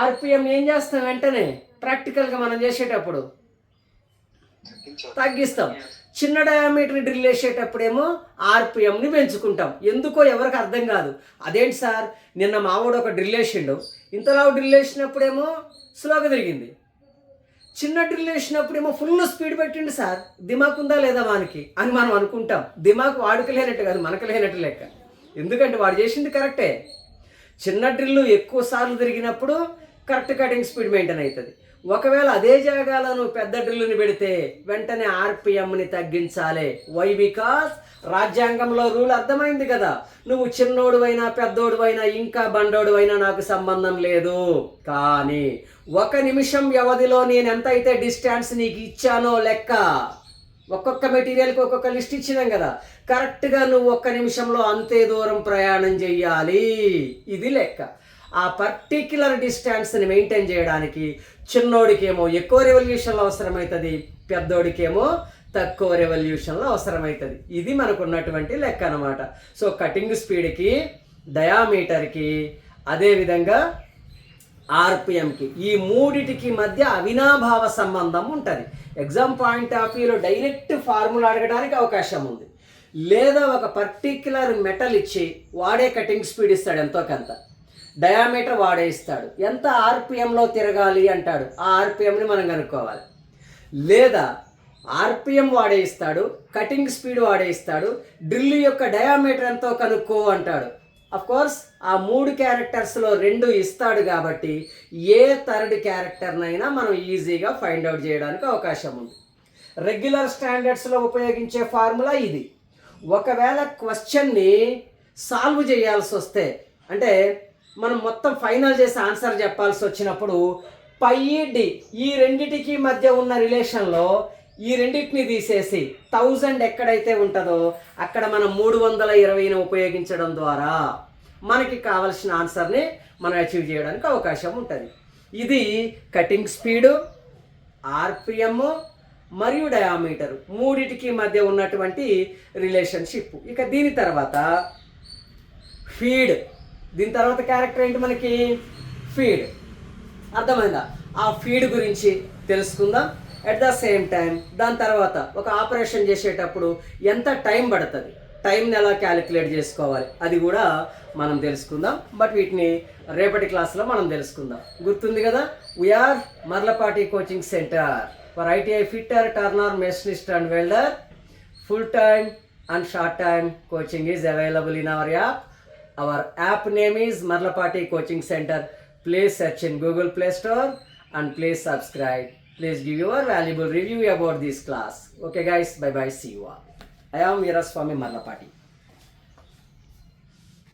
ఆర్పిఎం ఏం చేస్తాం, వెంటనే ప్రాక్టికల్గా మనం చేసేటప్పుడు తగ్గిస్తాం. చిన్న డయామీటర్ డ్రిల్ వేసేటప్పుడేమో ఆర్పిఎంని పెంచుకుంటాం. ఎందుకో ఎవరికి అర్థం కాదు. అదేంటి సార్, నిన్న మావాడు ఒక డ్రిల్ వేసిండు, ఇంతలా డ్రిల్ వేసినప్పుడేమో స్లోగా తిరిగింది, చిన్న డ్రిల్ వేసినప్పుడేమో ఫుల్ స్పీడ్ పెట్టిండు సార్, దిమాక్ ఉందా లేదా వానికి అని మనం అనుకుంటాం. దిమాక్ వాడికి లేనట్టు కాదు, మనకు లేనట్టు లెక్క. ఎందుకంటే వాడు చేసింది కరెక్టే. చిన్న డ్రిల్లు ఎక్కువ సార్లు తిరిగినప్పుడు కరెక్ట్ కటింగ్ స్పీడ్ మెయింటైన్ అవుతుంది. ఒకవేళ అదే జాగాలో నువ్వు పెద్ద డ్రిల్ని పెడితే వెంటనే ఆర్పిఎంని తగ్గించాలి. వై? బికాస్ రాజ్యాంగంలో రూల్ అర్థమైంది కదా, నువ్వు చిన్నోడువైనా పెద్దోడువైనా ఇంకా బండోడువైనా నాకు సంబంధం లేదు. కానీ 1 నిమిషం వ్యవధిలో నేను ఎంత అయితే డిస్టెన్స్ నీకు ఇచ్చానో లెక్క, ఒక్కొక్క మెటీరియల్కి ఒక్కొక్క లిస్ట్ ఇచ్చినాం కదా, కరెక్ట్గా నువ్వు 1 నిమిషంలో అంతే దూరం ప్రయాణం చెయ్యాలి. ఇది లెక్క. ఆ పర్టిక్యులర్ డిస్టెన్స్ని మెయింటైన్ చేయడానికి చిన్నోడికేమో ఎక్కువ రెవల్యూషన్లు అవసరమవుతుంది, పెద్దోడికేమో తక్కువ రెవల్యూషన్లు అవసరమవుతుంది. ఇది మనకున్నటువంటి లెక్క అనమాట. సో కటింగ్ స్పీడ్కి, డయామీటర్కి, అదేవిధంగా ఆర్పిఎంకి, ఈ మూడిటికి మధ్య అవినాభావ సంబంధం ఉంటుంది. ఎగ్జామ్ పాయింట్ ఆఫ్ వ్యూలో డైరెక్ట్ ఫార్ములా అడగడానికి అవకాశం ఉంది. లేదా ఒక పర్టిక్యులర్ మెటల్ ఇచ్చి వాడే కటింగ్ స్పీడ్ ఇస్తాడు, ఎంతో కొంత డయామీటర్ వాడే ఇస్తాడు, ఎంత ఆర్పిఎంలో తిరగాలి అంటాడు, ఆ ఆర్పిఎంని మనం కనుక్కోవాలి. లేదా ఆర్పిఎం వాడే ఇస్తాడు, కటింగ్ స్పీడ్ వాడే ఇస్తాడు, డ్రిల్ యొక్క డయామీటర్ ఎంతో కనుక్కో అంటాడు. అఫ్ కోర్స్ ఆ 3 క్యారెక్టర్స్లో 2 ఇస్తాడు కాబట్టి ఏ థర్డ్ క్యారెక్టర్నైనా మనం ఈజీగా ఫైండ్ అవుట్ చేయడానికి అవకాశం ఉంది. రెగ్యులర్ స్టాండర్డ్స్లో ఉపయోగించే ఫార్ములా ఇది. ఒకవేళ క్వశ్చన్ని సాల్వ్ చేయాల్సి వస్తే, అంటే మనం మొత్తం ఫైనల్ చేసి ఆన్సర్ చెప్పాల్సి వచ్చినప్పుడు పై డి ఈ రెండిటికి మధ్య ఉన్న రిలేషన్లో ఈ రెండింటిని తీసేసి 1000 ఎక్కడైతే ఉంటుందో అక్కడ మనం 320ని ఉపయోగించడం ద్వారా మనకి కావలసిన ఆన్సర్ని మనం అచీవ్ చేయడానికి అవకాశం ఉంటుంది. ఇది కటింగ్ స్పీడు, ఆర్పిఎం మరియు డయామీటర్ మూడిటికి మధ్య ఉన్నటువంటి రిలేషన్షిప్. ఇక దీని తర్వాత ఫీడ్. దీని తర్వాత క్యారెక్టర్ ఏంటి మనకి? ఫీడ్. అర్థమైందా? ఆ ఫీడ్ గురించి తెలుసుకుందాం. అట్ ద సేమ్ టైం దాని తర్వాత ఒక ఆపరేషన్ చేసేటప్పుడు ఎంత టైం పడుతుంది, టైంని ఎలా క్యాలిక్యులేట్ చేసుకోవాలి అది కూడా మనం తెలుసుకుందాం. బట్ వీటిని రేపటి క్లాస్లో మనం తెలుసుకుందాం. గుర్తుంది కదా, VR Marlapati coaching centre for ITI fitter, turner, machinist and welder. Full time and short time coaching is available in our app. Our app name is Marlapati Coaching Center. Please search in Google Play Store and please subscribe. Please give your valuable review about this class. Okay guys, bye bye, see you all. I am Veeraswamy Marlapati.